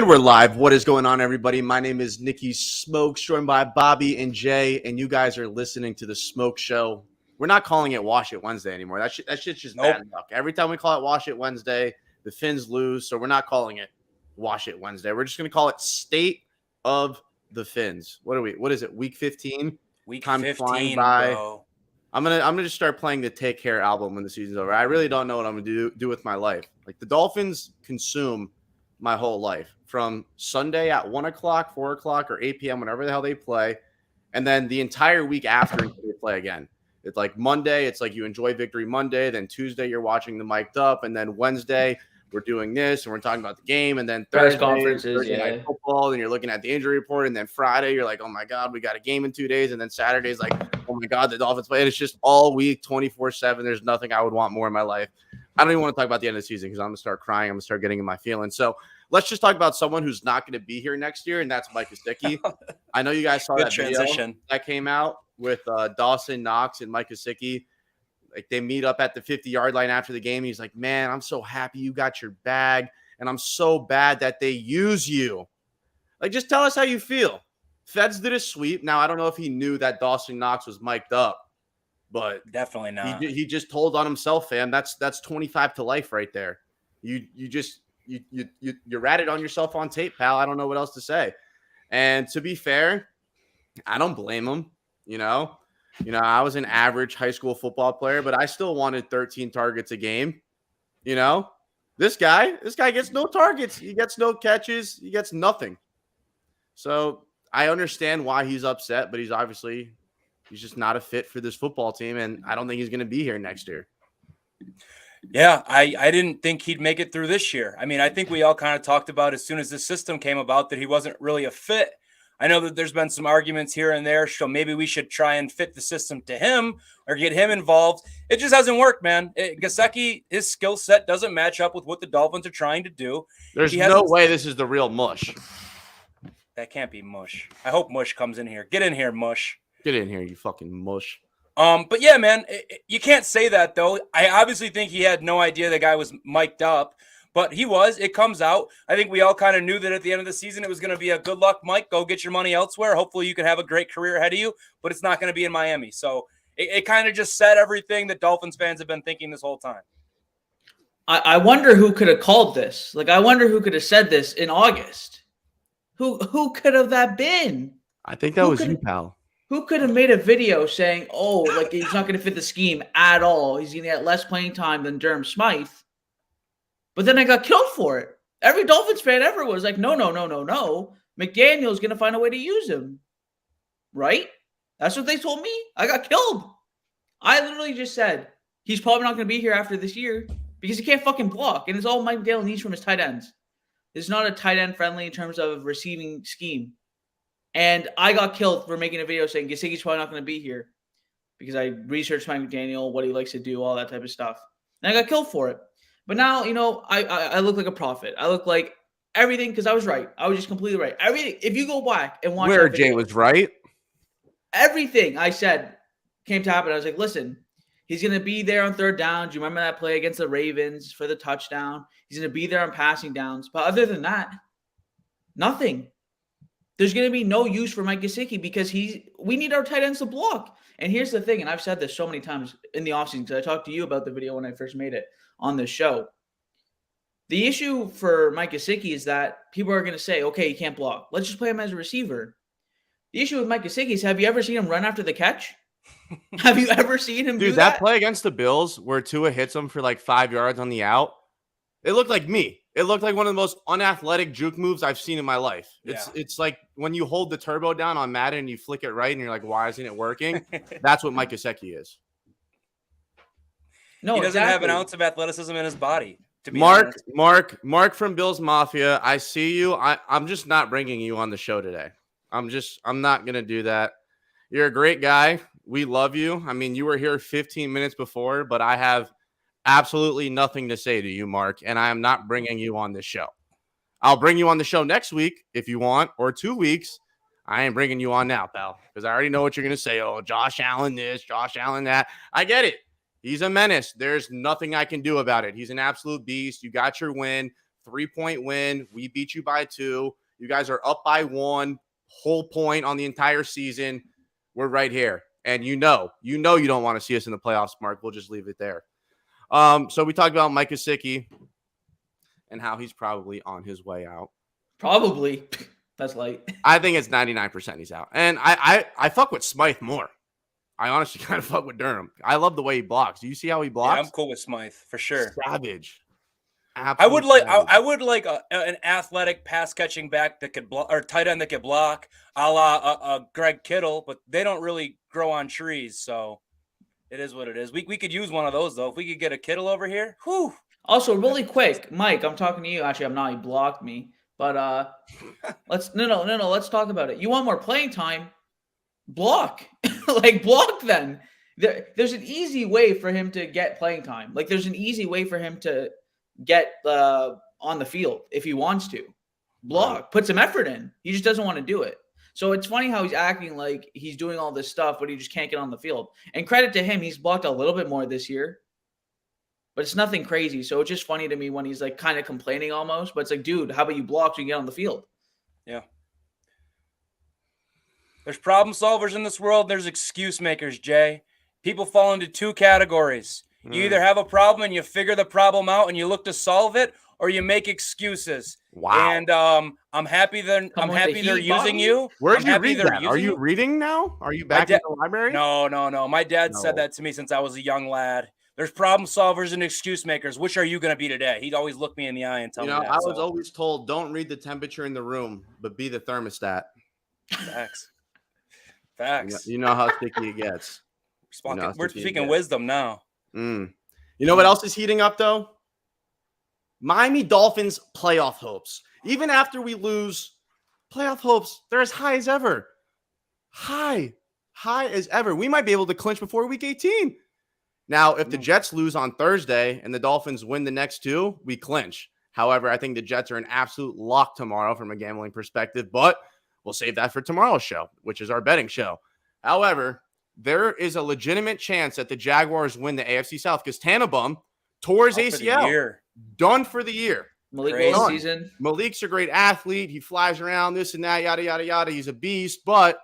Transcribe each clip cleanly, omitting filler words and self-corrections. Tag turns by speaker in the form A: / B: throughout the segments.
A: And we're live. What is going on, everybody? My name is Nikki Smokes, joined by Bobby and Jay, and you guys are listening to The Smoke Show. We're not calling it Wash It Wednesday anymore. That shit's just bad luck. Every time we call it Wash It Wednesday, the Finns lose, so we're not calling it Wash It Wednesday. We're just going to call it State of the Finns. What is it, week 15?
B: Week
A: Time
B: 15,
A: flying by.
B: bro.
A: I'm gonna just start playing the Take Care album when the season's over. I really don't know what I'm gonna do with my life. Like, the Dolphins consume my whole life from Sunday at 1 o'clock, 4 o'clock, or 8 p.m., whenever the hell they play, and then the entire week after until they play again. It's like Monday, it's like you enjoy Victory Monday. Then Tuesday, you're watching the Mic'd Up, and then Wednesday, we're doing this and we're talking about the game, and then Thursday night football, and you're looking at the injury report, and then Friday, you're like, oh my God, we got a game in 2 days, and then Saturday's like, oh my God, the Dolphins play. And it's just all week, 24/7. There's nothing I would want more in my life. I don't even want to talk about the end of the season because I'm going to start crying. I'm going to start getting in my feelings. So let's just talk about someone who's not going to be here next year, and that's Mike Gesicki. I know you guys saw that video that came out with Dawson Knox and Mike Gesicki. Like, they meet up at the 50-yard line after the game. He's like, man, I'm so happy you got your bag, and I'm so bad that they use you. Like, just tell us how you feel. Feds did a sweep. Now, I don't know if he knew that Dawson Knox was mic'd up, but
B: definitely not.
A: He just told on himself, fam. That's 25 to life right there. You ratted on yourself on tape, pal. I don't know what else to say. And to be fair, I don't blame him. You know, I was an average high school football player, but I still wanted 13 targets a game. You know, this guy gets no targets. He gets no catches. He gets nothing. So I understand why he's upset, but he's just not a fit for this football team, and I don't think he's going to be here next year.
B: Yeah, I didn't think he'd make it through this year. I mean, I think we all kind of talked about as soon as this system came about that he wasn't really a fit. I know that there's been some arguments here and there, so maybe we should try and fit the system to him or get him involved. It just hasn't worked, man. Gesicki, his skill set doesn't match up with what the Dolphins are trying to do.
A: There's no way this is the real Mush.
B: That can't be Mush. I hope Mush comes in here. Get in here, Mush.
A: Get in here, you fucking mush.
B: But yeah, man, you can't say that, though. I obviously think he had no idea the guy was mic'd up, but he was. It comes out. I think we all kind of knew that at the end of the season it was going to be a good luck, Mike. Go get your money elsewhere. Hopefully you can have a great career ahead of you, but it's not going to be in Miami. So it kind of just said everything that Dolphins fans have been thinking this whole time.
C: I wonder who could have called this. Like, I wonder who could have said this in August. Who could have that been?
A: I think that was you, pal.
C: Who could have made a video saying, oh, like, he's not going to fit the scheme at all. He's going to get less playing time than Durham Smythe. But then I got killed for it. Every Dolphins fan ever was like, no. McDaniel's going to find a way to use him. Right? That's what they told me. I got killed. I literally just said, he's probably not going to be here after this year because he can't fucking block. And it's all Mike McDaniel needs from his tight ends. It's not a tight end friendly in terms of receiving scheme. And I got killed for making a video saying Gesicki's probably not going to be here because I researched Mike McDaniel, what he likes to do, all that type of stuff. And I got killed for it. But now, I look like a prophet. I look like everything because I was right. I was just completely right. Everything. If you go back and watch
A: where Jay was right,
C: everything I said came to happen. I was like, listen, he's going to be there on third down. Do you remember that play against the Ravens for the touchdown? He's going to be there on passing downs. But other than that, nothing. There's going to be no use for Mike Gesicki because we need our tight ends to block. And here's the thing, and I've said this so many times in the offseason because I talked to you about the video when I first made it on this show. The issue for Mike Gesicki is that people are going to say, okay, he can't block. Let's just play him as a receiver. The issue with Mike Gesicki is, have you ever seen him run after the catch? Have you ever seen him do that?
A: That play against the Bills where Tua hits him for like 5 yards on the out, it looked like me. It looked like one of the most unathletic juke moves I've seen in my life. It's like when you hold the turbo down on Madden and you flick it right and you're like, why isn't it working? That's what Mike Gesicki is.
B: No, he doesn't have an ounce of athleticism in his body. To be
A: Mark from Bills Mafia, I see you. I'm just not bringing you on the show today. I'm not going to do that. You're a great guy. We love you. I mean, you were here 15 minutes before, but I have absolutely nothing to say to you, Mark, and I am not bringing you on this show. I'll bring you on the show next week if you want, or 2 weeks. I ain't bringing you on now, pal, because I already know what you're going to say. Oh, Josh Allen this, Josh Allen that. I get it. He's a menace. There's nothing I can do about it. He's an absolute beast. You got your win. 3-point win. We beat you by 2. You guys are up by 1 whole point on the entire season. We're right here. And you know you don't want to see us in the playoffs, Mark. We'll just leave it there. So we talked about Mike Gesicki and how he's probably on his way out.
C: Probably. That's light.
A: I think it's 99% he's out. And I fuck with Smythe more. I honestly kind of fuck with Durham. I love the way he blocks. Do you see how he blocks?
B: Yeah, I'm cool with Smythe for sure.
A: Savage.
B: I would like an athletic pass catching back that could block, or tight end that could block, a la Greg Kittle, but they don't really grow on trees, so it is what it is. We could use one of those though. If we could get a Kittle over here, whew.
C: Also, really quick, Mike, I'm talking to you. Actually, I'm not. He blocked me. But let's talk about it. You want more playing time? Block. Block then. There's an easy way for him to get playing time. There's an easy way for him to get on the field if he wants to. Block. Put some effort in. He just doesn't want to do it. So it's funny how he's acting like he's doing all this stuff, but he just can't get on the field. And credit to him, he's blocked a little bit more this year. But it's nothing crazy. So it's just funny to me when he's kind of complaining almost. But it's like, dude, how about you block so you get on the field?
B: Yeah. There's problem solvers in this world. There's excuse makers, Jay. People fall into 2 categories. You either have a problem and you figure the problem out and you look to solve it, or you make excuses.
A: Wow.
B: And I'm happy they're using you.
A: Where'd you read that? Are you reading now? Are you back in the library?
B: No. My dad said that to me since I was a young lad. There's problem solvers and excuse makers. Which are you going to be today? He'd always look me in the eye and tell me that.
A: I was always told, don't read the temperature in the room, but be the thermostat.
B: Facts.
A: You know how sticky it gets.
B: We're speaking wisdom now.
A: You know what else is heating up, though? Miami Dolphins playoff hopes. Even after we lose, playoff hopes, they're as high as ever. High as ever. We might be able to clinch before week 18. Now, if the Jets lose on Thursday and the Dolphins win the next 2, we clinch. However, I think the Jets are an absolute lock tomorrow from a gambling perspective, but we'll save that for tomorrow's show, which is our betting show. However, there is a legitimate chance that the Jaguars win the AFC South because Tannenbaum tore his ACL. Done for the year.
C: Malik Willis season.
A: Malik's a great athlete. He flies around, this and that, yada, yada, yada. He's a beast, but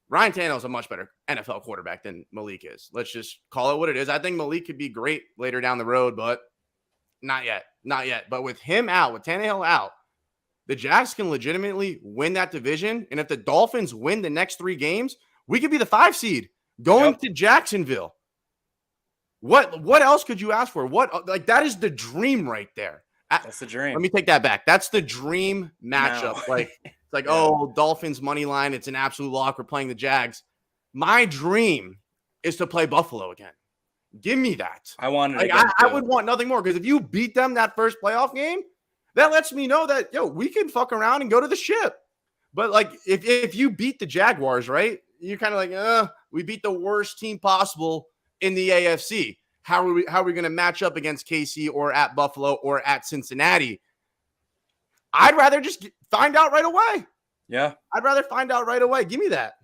A: Ryan Tannehill's a much better NFL quarterback than Malik is. Let's just call it what it is. I think Malik could be great later down the road, but not yet. Not yet. But with him out, with Tannehill out, the Jags can legitimately win that division. And if the Dolphins win the next 3 games, we could be the 5 seed going to Jacksonville. What else could you ask for? That is the dream right there.
B: That's the dream.
A: Let me take that back. That's the dream matchup. No. Dolphins money line. It's an absolute lock. We're playing the Jags. My dream is to play Buffalo again. Give me that.
B: I want it.
A: I would want nothing more because if you beat them that first playoff game, that lets me know that we can fuck around and go to the ship. But if you beat the Jaguars, right? You're kind of we beat the worst team possible in the AFC. How are we going to match up against KC or at Buffalo or at Cincinnati? I'd rather just find out right away.
B: Yeah.
A: I'd rather find out right away. Give me that.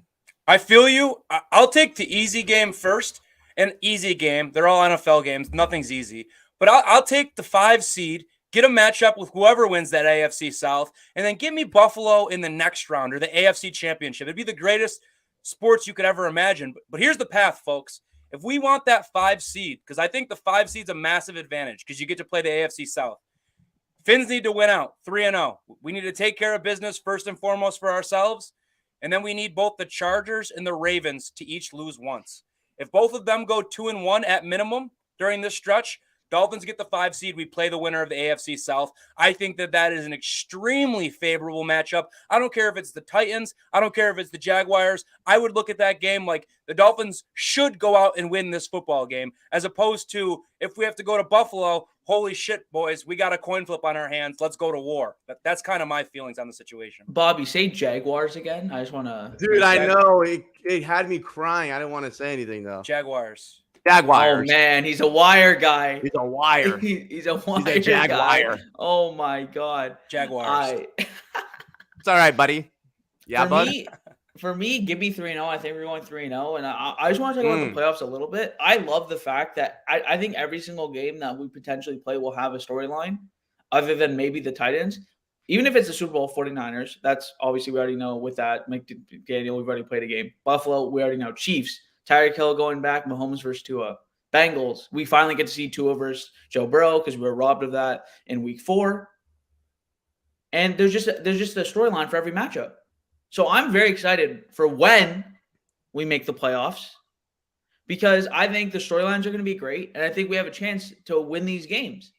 B: I feel you. I'll take the easy game first. An easy game. They're all NFL games. Nothing's easy. But I'll take the 5 seed, get a matchup with whoever wins that AFC South, and then give me Buffalo in the next round or the AFC Championship. It'd be the greatest sports you could ever imagine. But here's the path, folks. If we want that 5 seed, because I think the 5 seed's a massive advantage because you get to play the AFC South. Fins need to win out 3-0. We need to take care of business first and foremost for ourselves. And then we need both the Chargers and the Ravens to each lose once. If both of them go 2-1 at minimum during this stretch, Dolphins get the 5 seed. We play the winner of the AFC South. I think that is an extremely favorable matchup. I don't care if it's the Titans. I don't care if it's the Jaguars. I would look at that game like the Dolphins should go out and win this football game, as opposed to if we have to go to Buffalo, holy shit, boys, we got a coin flip on our hands. Let's go to war. That's kind of my feelings on the situation.
C: Bobby, say Jaguars again. I just want to.
A: Dude, I know. It had me crying. I didn't want to say anything, though.
B: Jaguars.
A: Jaguars.
C: Oh, man. He's a wire guy.
A: He's a wire.
C: He's a wire.
A: He's a Jaguar.
C: Oh, my God.
B: Jaguars.
A: It's all right, buddy. Yeah,
C: For me, give me 3-0. I think we're going 3-0. And I just want to talk about the playoffs a little bit. I love the fact that I think every single game that we potentially play will have a storyline. other than maybe the Titans. Even if it's the Super Bowl 49ers, that's obviously we already know with that. McDaniel, we've already played a game. Buffalo, we already know. Chiefs, Tyreek Hill going back, Mahomes versus Tua. Bengals, we finally get to see Tua versus Joe Burrow because we were robbed of that in week 4. And there's just a storyline for every matchup. So I'm very excited for when we make the playoffs because I think the storylines are going to be great, and I think we have a chance to win these games.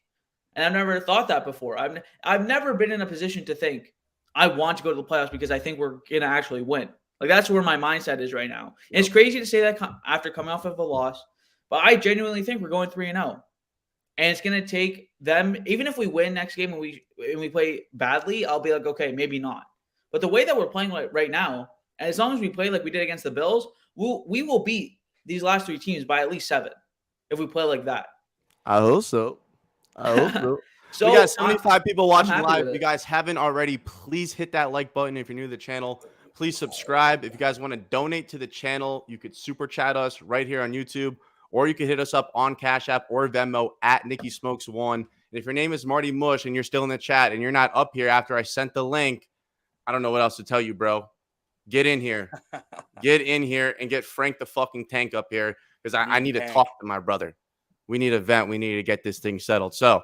C: And I've never thought that before. I've never been in a position to think I want to go to the playoffs because I think we're going to actually win. Like that's where my mindset is right now. And it's crazy to say that after coming off of a loss, but I genuinely think we're going 3-0. And it's going to take them, even if we win next game and we play badly, I'll be like, okay, maybe not. But the way that we're playing right now, and as long as we play like we did against the Bills, we will beat these last 3 teams by at least 7 if we play like that.
A: I hope so.
C: So
A: we got 75 people watching live. If you
C: it.
A: guys haven't already, please hit that like button. If you're new to the channel, please subscribe. If you guys want to donate to the channel, you could super chat us right here on YouTube, or you could hit us up on Cash App or Venmo at Nicky Smokes 1. And if your name is Marty Mush and you're still in the chat and you're not up here after I sent the link, I don't know what else to tell you, bro. Get in here. Get in here and get Frank the fucking Tank up here because I need to talk to my brother. We need a vent. We need to get this thing settled. So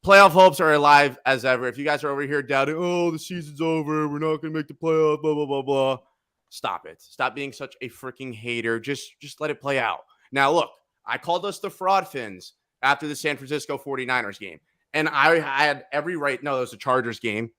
A: playoff hopes are alive as ever. If you guys are over here doubting, oh, the season's over, we're not going to make the playoff, blah, blah, blah, blah. Stop it. Stop being such a freaking hater. Just let it play out. Now, look, I called us the fraud fins after the San Francisco 49ers game. And I had every right. No, it was the Chargers game.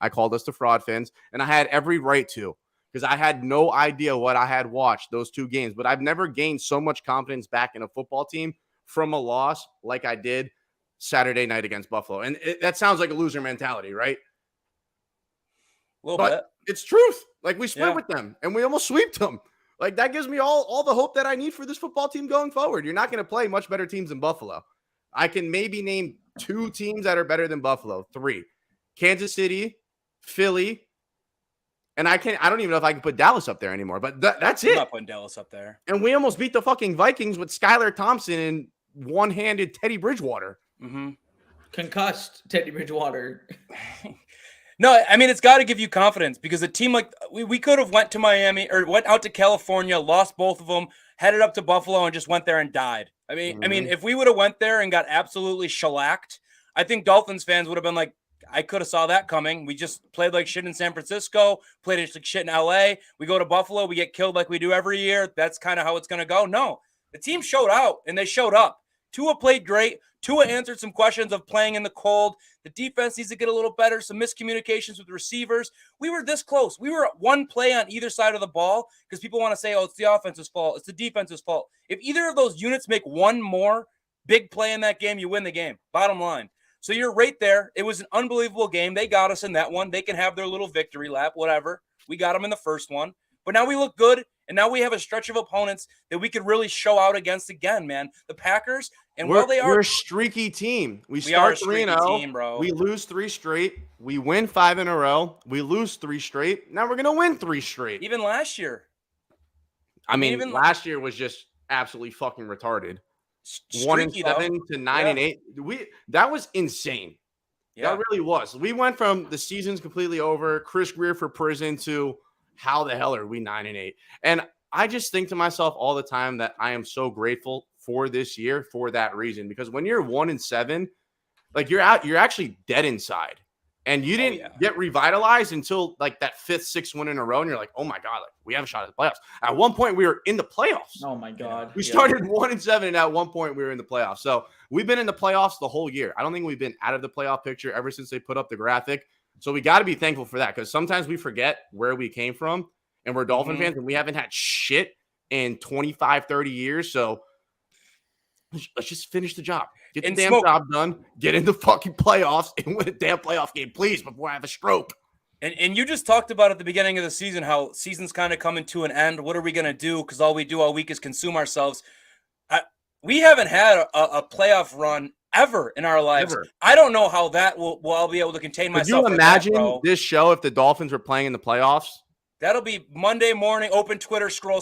A: I called us the fraud fins. And I had every right to because I had no idea what I had watched those 2 games. But I've never gained so much confidence back in a football team from a loss like I did Saturday night against Buffalo. And that sounds like a loser mentality, right?
B: A little bit.
A: It's truth. Like we split with them and we almost sweeped them. Like that gives me all the hope that I need for this football team going forward. You're not going to play much better teams than Buffalo. I can maybe name 2 teams that are better than Buffalo. 3. Kansas City, Philly, and I don't even know if I can put Dallas up there anymore, but that's it.
B: I'm not putting Dallas up there.
A: And we almost beat the fucking Vikings with Skylar Thompson and one-handed Teddy Bridgewater.
B: Mm-hmm.
C: Concussed Teddy Bridgewater.
B: No, I mean, it's got to give you confidence because a team like we could have went to Miami or went out to California, lost both of them, headed up to Buffalo and just went there and died. I mean, if we would have went there and got absolutely shellacked, I think Dolphins fans would have been like, I could have saw that coming. We just played like shit in San Francisco, played like shit in LA. We go to Buffalo, we get killed like we do every year. That's kind of how it's going to go. No, the team showed out and they showed up. Tua played great. Tua answered some questions of playing in the cold. The defense needs to get a little better. Some miscommunications with receivers. We were this close. We were at 1 play on either side of the ball because people want to say, oh, it's the offense's fault. It's the defense's fault. If either of those units make 1 more big play in that game, you win the game. Bottom line. So you're right there. It was an unbelievable game. They got us in that one. They can have their little victory lap, whatever. We got them in the first one. But now we look good, and now we have a stretch of opponents that we could really show out against again, man. The Packers, and we're
A: a streaky team. We
B: start
A: start 3-0.
B: Bro.
A: We lose 3 straight. We win 5 in a row. We lose 3 straight. Now we're going to win 3 straight.
B: Even last year.
A: I mean, last year was just absolutely fucking retarded.
B: Streaky,
A: 1-7 to 9-8. That was insane.
B: Yeah.
A: That really was. We went from the season's completely over, Chris Greer for prison, to how the hell are we 9-8? And I just think to myself all the time that I am so grateful for this year for that reason. Because when you're 1-7, like you're actually dead inside. And you didn't get revitalized until like that 5th, 6th win in a row. And you're like, oh my God, like we have a shot at the playoffs. At one point, we were in the playoffs.
C: Oh my God.
A: We started 1-7, and at one point we were in the playoffs. So we've been in the playoffs the whole year. I don't think we've been out of the playoff picture ever since they put up the graphic. So we got to be thankful for that, because sometimes we forget where we came from, and we're Dolphin fans, and we haven't had shit in 25, 30 years. So let's just finish the job. Get the damn job done. Get in the fucking playoffs and win a damn playoff game, please, before I have a stroke.
B: And you just talked about at the beginning of the season how season's kind of coming to an end. What are we going to do? Because all we do all week is consume ourselves. We haven't had a playoff run ever in our lives. Ever. I don't know how that will I'll be able to contain myself.
A: Could you imagine this show if the Dolphins were playing in the playoffs?
B: That'll be Monday morning, open Twitter, scroll,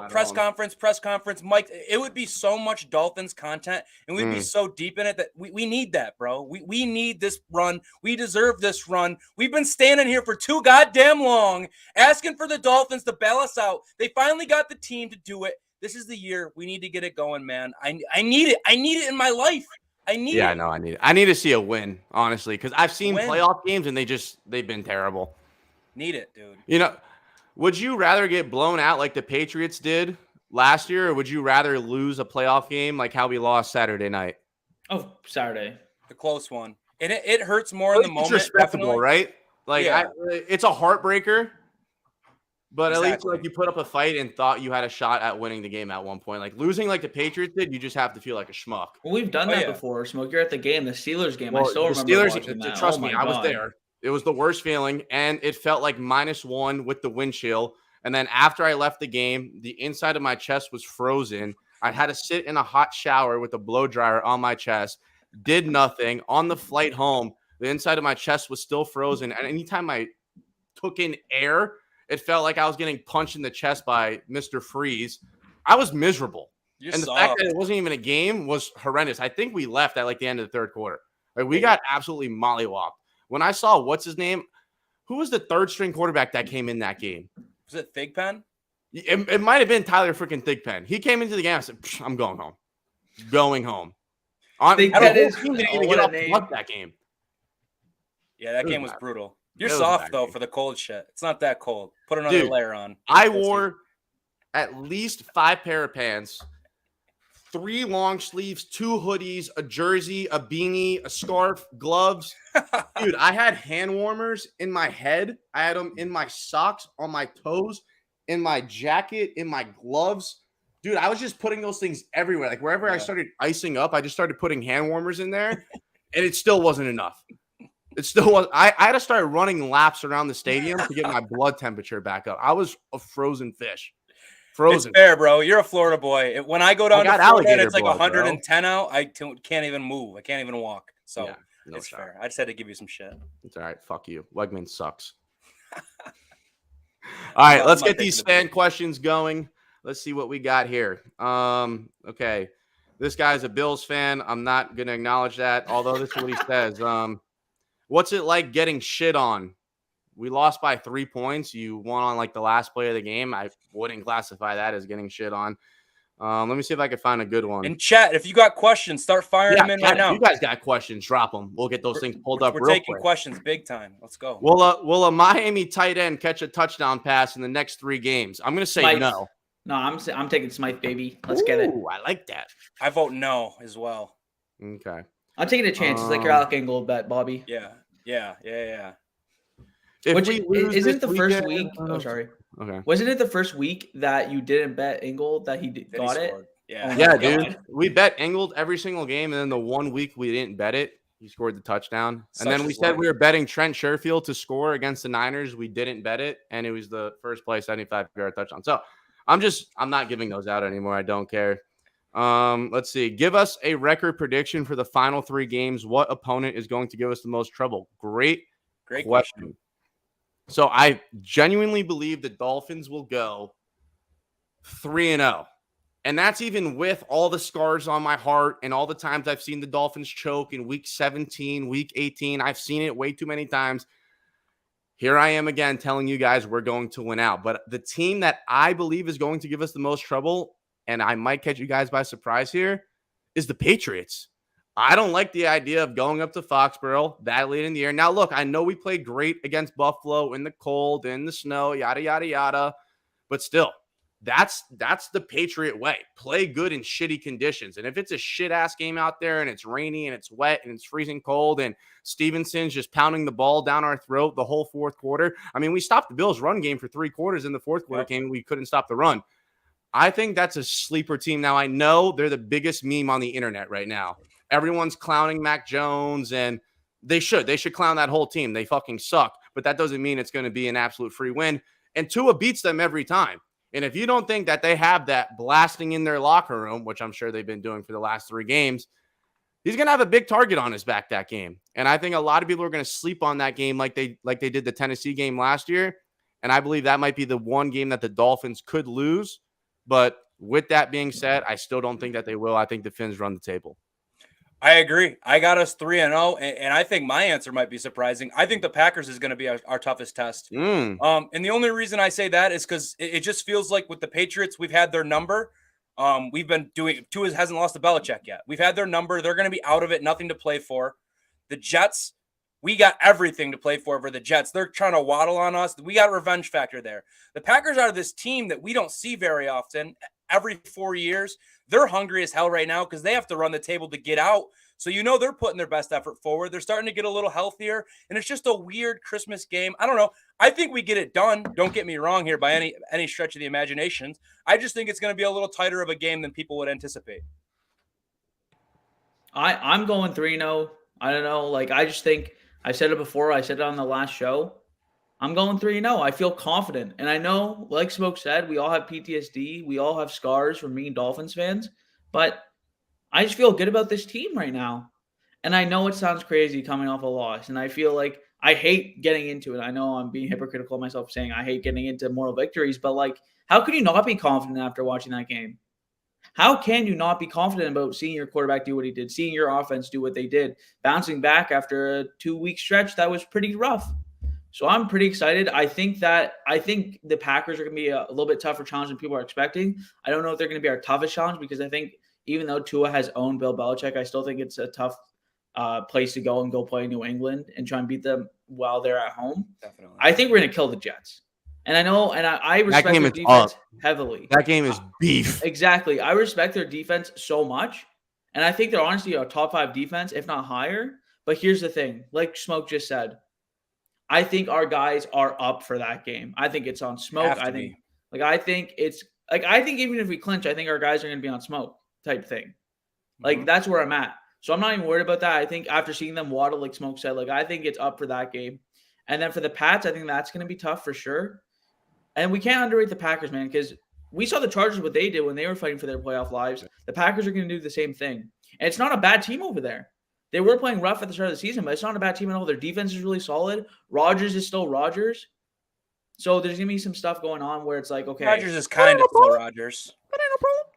B: press conference, Mike. It would be so much Dolphins content, and we'd be so deep in it that we need that, bro. We need this run. We deserve this run. We've been standing here for too goddamn long, asking for the Dolphins to bail us out. They finally got the team to do it. This is the year. We need to get it going, man. I need it. I need it in my life. I need it.
A: I know I need it. I need to see a win, honestly, because I've seen playoff games and they've been terrible.
B: Need it, dude.
A: You know, would you rather get blown out like the Patriots did last year, or would you rather lose a playoff game like how we lost Saturday night?
C: Oh, Saturday.
B: The close one. And it hurts more in the moment.
A: It's respectable, right? Like,
B: Yeah.
A: it's a heartbreaker, but
B: Exactly.
A: at least like you put up a fight and thought you had a shot at winning the game at one point. Like losing like the Patriots did, you just have to feel like a schmuck.
C: Well, we've done that before. Smoke, you're at the game, the Steelers game.
A: Well,
C: I still
A: the
C: remember
A: Steelers,
C: watching that.
A: trust
C: Oh
A: me,
C: my
A: I was
C: God.
A: there. It was the worst feeling, and it felt like -1 with the wind chill. And then after I left the game, the inside of my chest was frozen. I had to sit in a hot shower with a blow dryer on my chest. Did nothing. On the flight home, the inside of my chest was still frozen. And anytime I took in air, it felt like I was getting punched in the chest by Mr. Freeze. I was miserable.
B: You're
A: and the
B: soft.
A: fact that it wasn't even a game was horrendous. I think we left at like the end of the third quarter. Like we got absolutely mollywopped. When I saw what's his name, who was the third string quarterback that came in that game?
B: Was it Thigpen?
A: It might have been Tyler freaking Thigpen. He came into the game. I said, I'm going home. Going home.
C: Thigpen is
A: didn't even
C: what
A: get
C: a
A: off the
C: name.
A: bus that game.
B: Yeah, that
A: was
B: game was
A: bad.
B: brutal. You're
A: It was a
B: soft,
A: bad
B: though,
A: game.
B: for the cold shit. It's not that cold. Put another
A: Dude,
B: layer on.
A: I
B: We'll see.
A: wore at least 5 pair of pants, 3 long sleeves, 2 hoodies, a jersey, a beanie, a scarf, gloves. Dude, I had hand warmers in my head. I had them in my socks, on my toes, in my jacket, in my gloves. Dude, I was just putting those things everywhere. Like wherever I started icing up, I just started putting hand warmers in there, and it still wasn't enough. It still was. I had to start running laps around the stadium to get my blood temperature back up. I was a frozen fish. Frozen.
B: It's fair, bro. You're a Florida boy. When I go down to
A: got
B: Florida and
A: alligator
B: it's like
A: blood,
B: 110 out, I can't even move. I can't even walk. So
A: Yeah, no
B: it's
A: shot.
B: fair. I just had to give you some shit.
A: It's all right. Fuck you. Wegman sucks. All right,
B: I'm
A: let's
B: not
A: get these
B: taking the
A: fan
B: bait.
A: questions going. Let's see what we got here. Okay. This guy's a Bills fan. I'm not gonna acknowledge that, although this is what he says. What's it like getting shit on? We lost by 3 points. You won on like the last play of the game. I wouldn't classify that as getting shit on. Let me see if I can find a good one.
B: In chat, if you got questions, start firing them in
A: chat,
B: right
A: if
B: now.
A: you guys got questions, drop them. We'll get those things pulled up
B: We're
A: real
B: taking
A: quick.
B: questions big time. Let's go.
A: Will a Miami tight end catch a touchdown pass in the next 3 games? I'm going to say
C: Smythe.
A: no.
C: No, I'm taking Smythe, baby. Let's get it.
A: Ooh, I like that.
B: I vote no as well.
A: Okay.
C: I'm taking a chance. It's like your Alec Engel bet, Bobby.
B: Yeah.
A: If
C: Which
A: we lose
C: isn't
A: this
C: the first
A: weekend-
C: week? Oh, sorry.
A: Okay.
C: Wasn't it the first week that you didn't bet Engel that he
B: That he
C: got it?
B: scored. Yeah.
C: Oh,
A: Yeah,
C: my
A: dude.
C: God.
A: We bet Ingold every single game, and then the 1 week we didn't bet it, he scored the touchdown.
B: Such
A: And then we
B: is
A: said
B: life.
A: we were betting Trent Sherfield to score against the Niners. We didn't bet it, and it was the first play 75-yard touchdown. So I'm not giving those out anymore. I don't care. Let's see. Give us a record prediction for the final 3 games. What opponent is going to give us the most trouble? Great
B: question.
A: So I genuinely believe the Dolphins will go 3-0. And that's even with all the scars on my heart and all the times I've seen the Dolphins choke in week 17, week 18. I've seen it way too many times. Here I am again telling you guys we're going to win out. But the team that I believe is going to give us the most trouble, and I might catch you guys by surprise here, is the Patriots. I don't like the idea of going up to Foxborough that late in the year. Now, look, I know we played great against Buffalo in the cold, in the snow, yada, yada, yada. But still, that's the Patriot way. Play good in shitty conditions. And if it's a shit-ass game out there and it's rainy and it's wet and it's freezing cold and Stevenson's just pounding the ball down our throat the whole fourth quarter. I mean, we stopped the Bills' run game for 3 quarters in the fourth quarter game. We couldn't stop the run. I think that's a sleeper team. Now, I know they're the biggest meme on the internet right now. Everyone's clowning Mac Jones, and they should. They should clown that whole team. They fucking suck. But that doesn't mean it's going to be an absolute free win. And Tua beats them every time. And if you don't think that they have that blasting in their locker room, which I'm sure they've been doing for the last 3 games, he's going to have a big target on his back that game. And I think a lot of people are going to sleep on that game like they did the Tennessee game last year. And I believe that might be the one game that the Dolphins could lose. But with that being said, I still don't think that they will. I think the Fins run the table.
B: I agree. I got us 3-0, and I think my answer might be surprising. I think the Packers is going to be our toughest test. And the only reason I say that is because it just feels like with the Patriots, we've had their number. We've been doing – Tua hasn't lost to Belichick yet. We've had their number. They're going to be out of it, nothing to play for. The Jets, we got everything to play for the Jets. They're trying to waddle on us. We got a revenge factor there. The Packers are this team that we don't see very often. Every 4 years, they're hungry as hell right now because they have to run the table to get out. So they're putting their best effort forward. They're starting to get a little healthier, and it's just a weird Christmas game. I don't know. I think we get it done. Don't get me wrong here by any stretch of the imagination. I just think it's going to be a little tighter of a game than people would anticipate.
C: I'm going 3-0. I don't know. Like, I just think I said it before. I said it on the last show. I'm going 3-0. I feel confident. And I know, like Smoke said, we all have PTSD. We all have scars from being Dolphins fans. But I just feel good about this team right now. And I know it sounds crazy coming off a loss. And I feel like I hate getting into it. I know I'm being hypocritical of myself saying I hate getting into moral victories. But, like, how could you not be confident after watching that game? How can you not be confident about seeing your quarterback do what he did, seeing your offense do what they did, bouncing back after a 2-week stretch that was pretty rough? So I'm pretty excited. I think the Packers are going to be a little bit tougher challenge than people are expecting. I don't know if they're going to be our toughest challenge because I think even though Tua has owned Bill Belichick, I still think it's a tough place to go play New England and try and beat them while they're at home.
B: Definitely.
C: I think we're going to kill the Jets. And I know, and I respect their defense heavily.
A: That game is beef.
C: Exactly. I respect their defense so much. And I think they're honestly a top 5 defense, if not higher. But here's the thing. Like Smoke just said, I think our guys are up for that game. I think it's on Smoke. I think even if we clinch, I think our guys are going to be on Smoke type thing. Like, that's where I'm at. So I'm not even worried about that. I think after seeing them waddle, like Smoke said, like, I think it's up for that game. And then for the Pats, I think that's going to be tough for sure. And we can't underrate the Packers, man, because we saw the Chargers, what they did when they were fighting for their playoff lives. The Packers are going to do the same thing. And it's not a bad team over there. They were playing rough at the start of the season, but it's not a bad team at all. Their defense is really solid. Rodgers is still Rodgers. So there's going to be some stuff going on where it's like, okay.
B: Rodgers is kind of still Rodgers.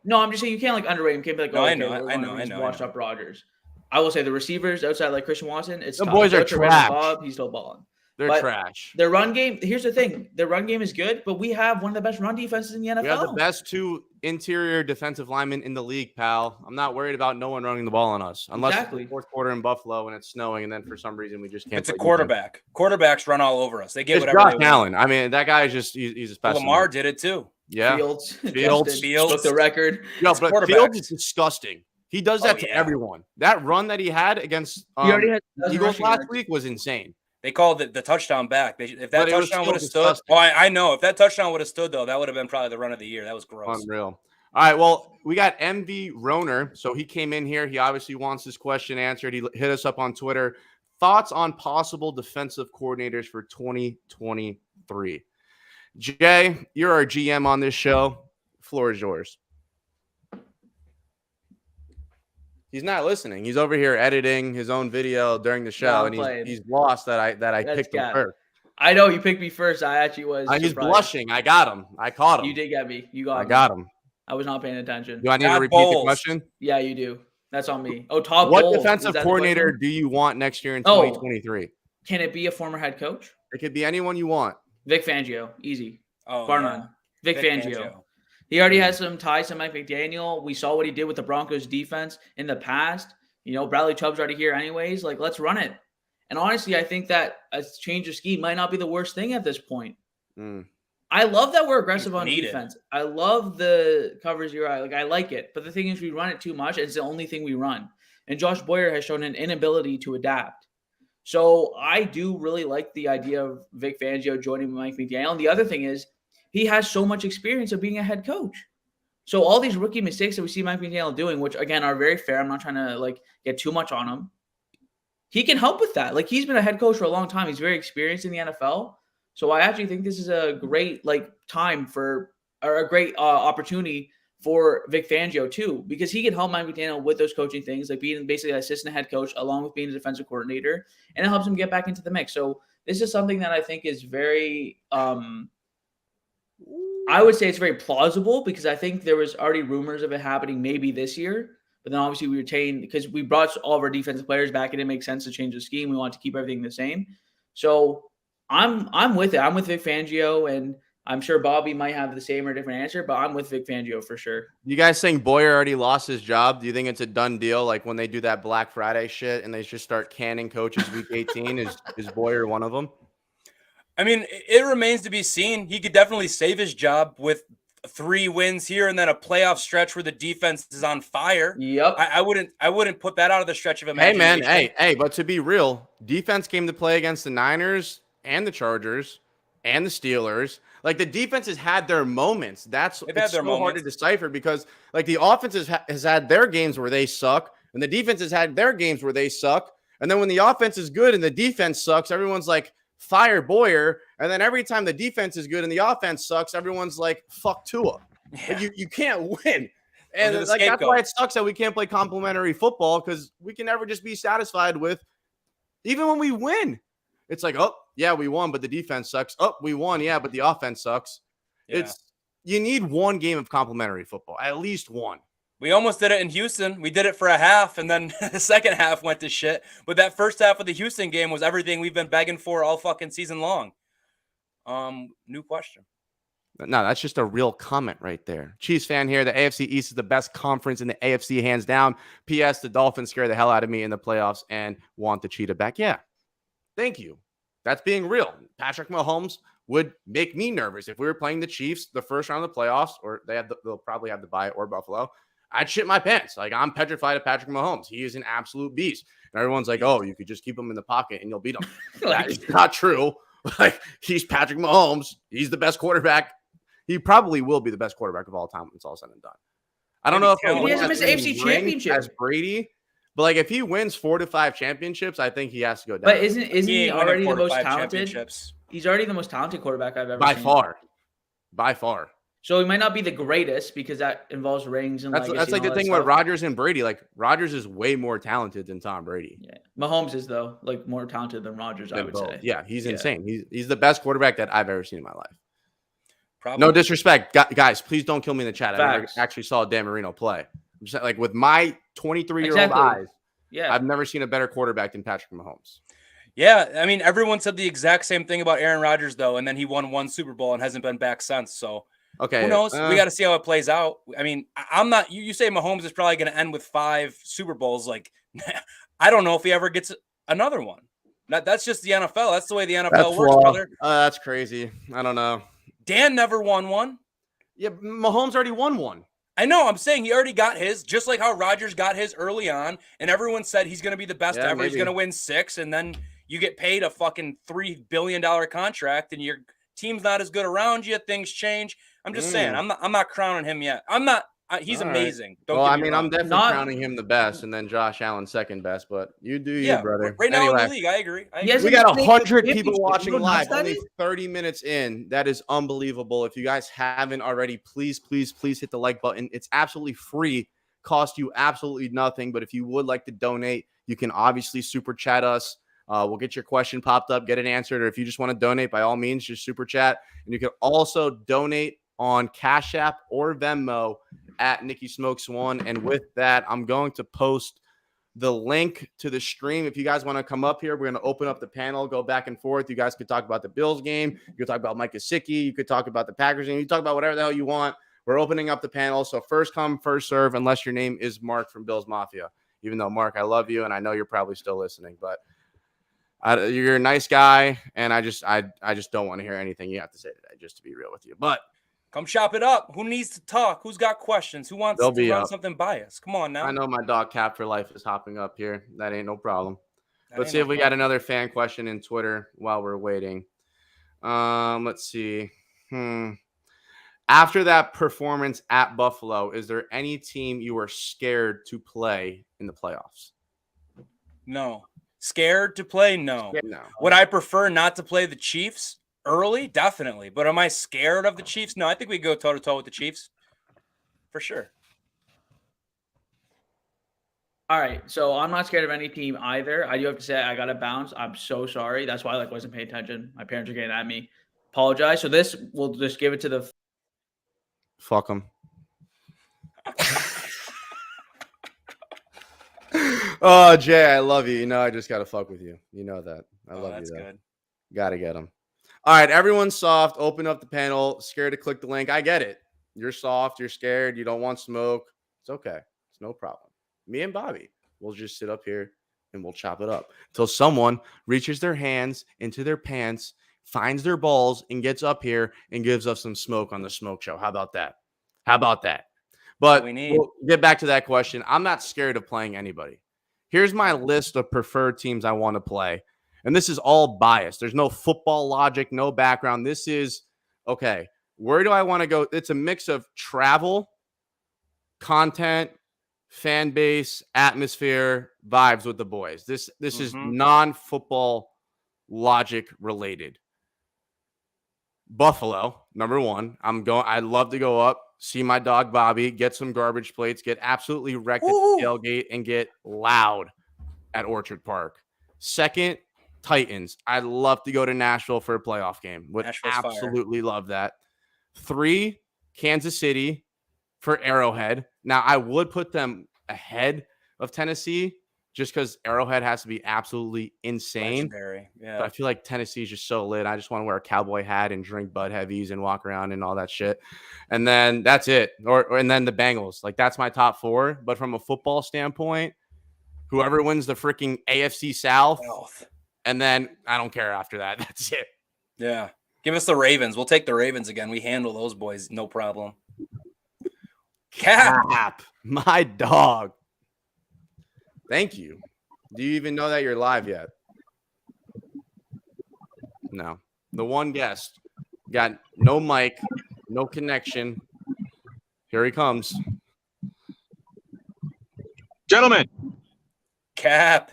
C: No, I'm just saying you can't like underrate him. Can't be like,
B: I know.
C: Washed up Rodgers. I will say the receivers outside like Christian Watson, it's
A: the boys are trash.
C: Bob, he's still balling.
A: They're trash.
C: Their run game, here's the thing. Their run game is good, but we have one of the best run defenses in the NFL.
A: We have the best 2 interior defensive linemen in the league, pal. I'm not worried about no one running the ball on us. Unless it's the fourth quarter in Buffalo and it's snowing, and then for some reason we just can't.
B: It's a quarterback. Quarterbacks run all over us. They get whatever
A: Josh
B: they want.
A: Allen. I mean, that guy is just he's a special.
B: Lamar did it too.
A: Yeah.
C: Fields
B: Fields.
C: took the record.
A: No, but Fields is disgusting. He does that to everyone. That run that he had against Eagles last week was insane.
B: They called it the touchdown back. If that touchdown would have stood, I know. If that touchdown would have stood, though, that would have been probably the run of the year. That was gross.
A: Unreal. All right, well, we got MV Roner. So he came in here. He obviously wants this question answered. He hit us up on Twitter. Thoughts on possible defensive coordinators for 2023? Jay, you're our GM on this show. Floor is yours. He's not listening. He's over here editing his own video during the show, and he's lost that I picked him first.
C: I know you picked me first. I actually was.
A: He's blushing. I got him. I caught him.
C: You did get me.
A: I got him.
C: I was not paying attention.
A: Do I need to repeat the question?
C: Yeah, you do. That's on me. Oh, Todd
A: What
C: Bowles.
A: defensive coordinator do you want next year in 2023?
C: Can it be a former head coach?
A: It could be anyone you want.
C: Vic Fangio. Easy.
B: Oh,
C: bar none. Vic Fangio. He already has some ties to Mike McDaniel. We saw what he did with the Broncos defense in the past. You know, Bradley Chubb's already here anyways. Like, let's run it. And honestly, I think that a change of scheme might not be the worst thing at this point. I love that we're aggressive on defense. I love the covers your eye. Like, I like it. But the thing is, we run it too much. It's the only thing we run. And Josh Boyer has shown an inability to adapt. So I do really like the idea of Vic Fangio joining Mike McDaniel. And the other thing is, he has so much experience of being a head coach. So all these rookie mistakes that we see Mike McDaniel doing, which again are very fair. I'm not trying to like get too much on him. He can help with that. Like, he's been a head coach for a long time. He's very experienced in the NFL. So I actually think this is a great time for, or a great opportunity for Vic Fangio too, because he can help Mike McDaniel with those coaching things, like being basically an assistant head coach along with being a defensive coordinator, and it helps him get back into the mix. So this is something that I think is very I would say it's very plausible because I think there was already rumors of it happening maybe this year. But then obviously we retained because we brought all of our defensive players back. It didn't make sense to change the scheme. We want to keep everything the same. So I'm with it. I'm with Vic Fangio, and I'm sure Bobby might have the same or different answer, but I'm with Vic Fangio for sure.
A: You guys think Boyer already lost his job? Do you think it's a done deal? Like when they do that Black Friday shit and they just start canning coaches week 18, is Boyer one of them?
B: I mean, it remains to be seen. He could definitely save his job with 3 wins here and then a playoff stretch where the defense is on fire.
C: Yep.
B: I wouldn't put that out of the stretch of
A: Hey,
B: imagination.
A: man. Hey, but to be real, defense came to play against the Niners and the Chargers and the Steelers. Like the defense has had their moments. It's so hard to decipher because like the offense has had their games where they suck and the defense has had their games where they suck. And then when the offense is good and the defense sucks, everyone's like, fire Boyer. And then every time the defense is good and the offense sucks, everyone's like, fuck Tua.
B: Yeah.
A: Like, you can't win. And like that's why it sucks that we can't play complimentary football because we can never just be satisfied with, even when we win. It's like, oh, yeah, we won, but the defense sucks. Oh, we won, yeah, but the offense sucks. Yeah. You need one game of complimentary football, at least one.
B: We almost did it in Houston. We did it for a half, and then the second half went to shit. But that first half of the Houston game was everything we've been begging for all fucking season long. New question.
A: No, that's just a real comment right there. Chiefs fan here. The AFC East is the best conference in the AFC, hands down. P.S. The Dolphins scare the hell out of me in the playoffs and want the cheetah back. Yeah, thank you. That's being real. Patrick Mahomes would make me nervous if we were playing the Chiefs the first round of the playoffs, or they'll probably have to buy it, or Buffalo. I'd shit my pants. Like, I'm petrified of Patrick Mahomes. He is an absolute beast. And everyone's like, oh, you could just keep him in the pocket and you'll beat him. That is not true. Like, he's Patrick Mahomes. He's the best quarterback. He probably will be the best quarterback of all time when it's all said and done. I don't know if
C: he hasn't missed an AFC championship
A: as Brady, but like if he wins 4 to 5 championships, I think he has to go down.
C: But isn't he already the most talented? He's already the most talented quarterback I've ever seen.
A: By far.
C: So he might not be the greatest because that involves rings and
A: that's like the thing with Rodgers and Brady. Like Rodgers is way more talented than Tom Brady.
C: Yeah, Mahomes is though like more talented than Rodgers. I would say.
A: Yeah, he's insane. He's the best quarterback that I've ever seen in my life.
B: Probably.
A: No disrespect, guys. Please don't kill me in the chat.
C: Facts.
A: I never actually saw Dan Marino play. I'm just like with my 23-year-old eyes. Yeah, I've never seen a better quarterback than Patrick Mahomes.
B: Yeah, I mean everyone said the exact same thing about Aaron Rodgers though, and then he won 1 Super Bowl and hasn't been back since. So.
A: Okay.
B: Who knows? We got to see how it plays out. I mean, I'm not. You say Mahomes is probably going to end with 5 Super Bowls. Like, I don't know if he ever gets another one. That's just the NFL. That's the way the NFL works, brother.
A: That's crazy. I don't know.
B: Dan never won one.
A: Yeah, Mahomes already won one.
B: I know. I'm saying he already got his, just like how Rodgers got his early on, and everyone said he's going to be the best ever. Maybe. He's going to win 6, and then you get paid a fucking $3 billion contract, and your team's not as good around you. Things change. I'm just saying, I'm not crowning him yet. I'm not. He's amazing.
A: Right. Well, I mean, I'm definitely crowning him the best, and then Josh Allen second best. But you do you, brother.
B: Right now in the league, I agree.
A: We got 100 people watching live. Only 30 minutes in. That is unbelievable. If you guys haven't already, please hit the like button. It's absolutely free. Cost you absolutely nothing. But if you would like to donate, you can obviously super chat us. We'll get your question popped up, get it answered. Or if you just want to donate, by all means, just super chat. And you can also donate on Cash App or Venmo at Nikki Smokes 1. And with that, I'm going to post the link to the stream. If you guys want to come up here, we're going to open up the panel, go back and forth. You guys could talk about the Bills game. You could talk about Mike Gesicki. You could talk about the Packers game. You talk about whatever the hell you want. We're opening up the panel. So first come, first serve, unless your name is Mark from Bills Mafia. Even though, Mark, I love you, and I know you're probably still listening. But you're a nice guy, and I just don't want to hear anything you have to say today, just to be real with you. But
B: come chop it up. Who needs to talk? Who's got questions? Who wants to run something by us? Come on now.
A: I know my dog Cap for Life is hopping up here. That ain't no problem. Let's see if we got another fan question in Twitter while we're waiting. Let's see. After that performance at Buffalo, is there any team you are scared to play in the playoffs?
B: No. Scared to play? No.
A: No.
B: Would I prefer not to play the Chiefs? Early, definitely. But am I scared of the Chiefs? No, I think we go toe-to-toe with the Chiefs. For sure.
C: All right. So I'm not scared of any team either. I do have to say I got to bounce. I'm so sorry. That's why I wasn't paying attention. My parents are getting at me. Apologize. So this, we'll just give it to the
A: Fuck them. Oh, Jay, I love you. You know I just got to fuck with you. You know that. I love you, though.
B: Good.
A: Got to get them. All right, everyone's soft. Open up the panel. Scared to click the link. I get it. You're soft. You're scared. You don't want smoke. It's okay. It's no problem. Me and Bobby, we'll just sit up here and we'll chop it up until someone reaches their hands into their pants, finds their balls, and gets up here and gives us some smoke on the smoke show. How about that? How about that? But we'll get back to that question. I'm not scared of playing anybody. Here's my list of preferred teams I want to play. And this is all biased. There's no football logic, no background. This is, okay, where do I want to go? It's a mix of travel, content, fan base, atmosphere, vibes with the boys. This is non-football logic related. Buffalo, number one. I'd love to go up, see my dog Bobby, get some garbage plates, get absolutely wrecked at the tailgate, and get loud at Orchard Park. Second, Titans. I'd love to go to Nashville for a playoff game. Would absolutely love that. 3, Kansas City for Arrowhead. Now, I would put them ahead of Tennessee just because Arrowhead has to be absolutely insane.
B: Legendary. Yeah.
A: But I feel like Tennessee is just so lit. I just want to wear a cowboy hat and drink Bud Heavies and walk around and all that shit. And then that's it. And then the Bengals. Like, that's my top 4. But from a football standpoint, whoever wins the freaking AFC South. And then I don't care after that. That's it.
B: Yeah. Give us the Ravens. We'll take the Ravens again. We handle those boys. No problem.
A: Cap, my dog. Thank you. Do you even know that you're live yet? No. The one guest got no mic, no connection. Here he comes.
D: Gentlemen.
B: Cap.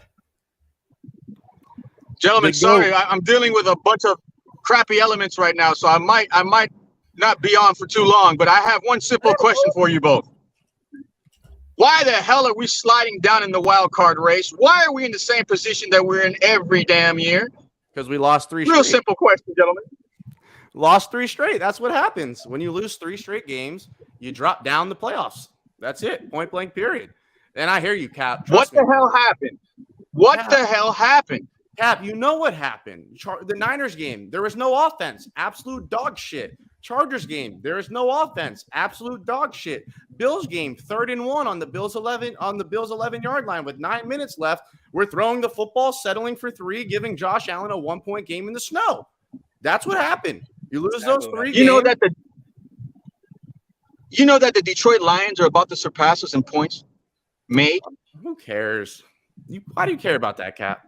D: Gentlemen, sorry, I'm dealing with a bunch of crappy elements right now, so I might not be on for too long, but I have one simple question for you both. Why the hell are we sliding down in the wild card race? Why are we in the same position that we're in every damn year?
A: Because we lost 3 straight.
D: Real simple question, gentlemen.
A: Lost 3 straight. That's what happens. When you lose 3 straight games, you drop down the playoffs. That's it. Point blank, period. And I hear you, Cap.
D: What the hell happened? What the hell happened?
A: Cap, you know what happened. The Niners game, there was no offense. Absolute dog shit. Chargers game, there is no offense. Absolute dog shit. Bills game, 3rd and 1 on the Bills 11-yard line with 9 minutes left. We're throwing the football, settling for 3, giving Josh Allen a 1-point game in the snow. That's what happened. You lose those 3 games.
D: You know that the Detroit Lions are about to surpass us in points made?
A: Who cares? Why do you care about that, Cap?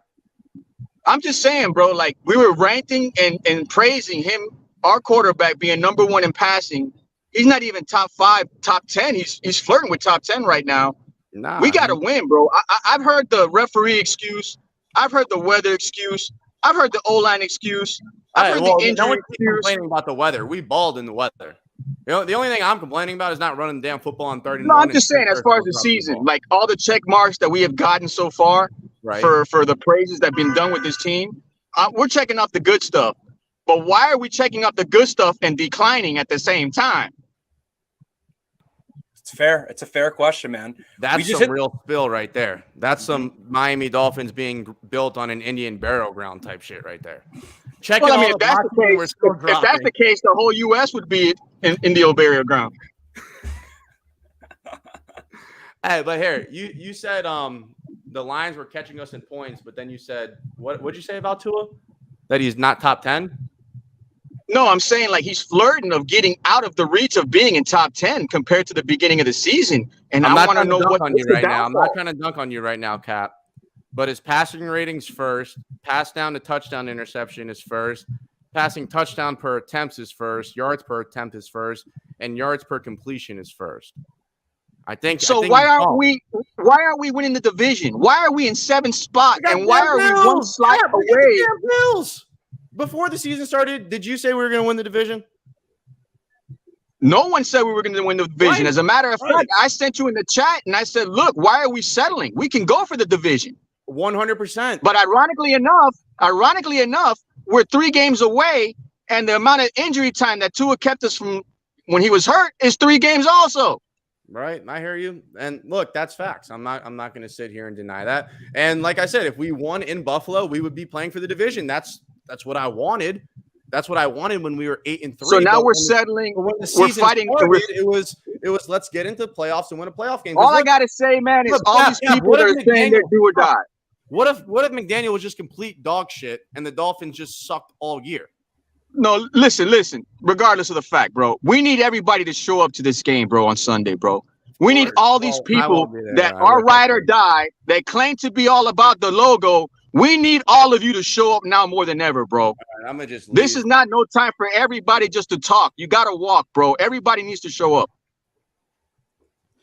D: I'm just saying, bro, like we were ranting and praising him, our quarterback being number 1 in passing. He's not even top 5, top 10. He's flirting with top 10 right now.
A: Nah,
D: we got to win, bro. I've heard the referee excuse. I've heard the weather excuse. I've heard the O-line excuse. I've heard the injury
A: no one's
D: excuse.
A: Complaining about the weather. We balled in the weather. You know, the only thing I'm complaining about is not running the damn football on 30.
D: No, I'm just saying, as far as the season, like all the check marks that we have gotten so far, right, for the praises that have been done with this team, we're checking off the good stuff. But why are we checking off the good stuff and declining at the same time?
B: It's fair. It's a fair question, man.
A: That's some real spill right there. That's some Miami Dolphins being built on an Indian burial ground type shit right there. If
D: that's the case, the whole U.S. would be in the old burial ground.
A: Hey, but here, you said the Lions were catching us in points, but then you said, what'd you say about Tua? That he's not top 10?
D: No, I'm saying like he's flirting of getting out of the reach of being in top 10 compared to the beginning of the season. And I want to know what
A: on you right now. I'm not trying to dunk on you right now, Cap. But his passing ratings first, pass down to touchdown interception is first, passing touchdown per attempt is first, yards per attempt is first, and yards per completion is first. I think
D: why aren't we winning the division? Why are we in 7th spot? And why are we one slot away?
A: Bills. Before the season started, did you say we were going to win the division?
D: No one said we were going to win the division. Right. As a matter of fact, I sent you in the chat and I said, look, why are we settling? We can go for the division.
A: 100%.
D: But ironically enough, we're 3 games away, and the amount of injury time that Tua kept us from when he was hurt is 3 games also.
A: Right. I hear you. And look, that's facts. I'm not going to sit here and deny that. And like I said, if we won in Buffalo, we would be playing for the division. That's what I wanted. That's what I wanted when we were 8-3.
D: So now we're settling.
A: When the
D: We're
A: season
D: fighting.
A: started, it was let's get into playoffs and win a playoff game.
D: All I got to say, man, is all these people that are saying they're do or die.
A: What if McDaniel was just complete dog shit and the Dolphins just sucked all year?
D: No, listen. Regardless of the fact, bro, we need everybody to show up to this game, bro, on Sunday, bro. We need all these people that are ride or die, that claim to be all about the logo. We need all of you to show up now more than ever, bro.
A: Right, I'm gonna just leave.
D: This is not no time for everybody just to talk. You got to walk, bro. Everybody needs to show up.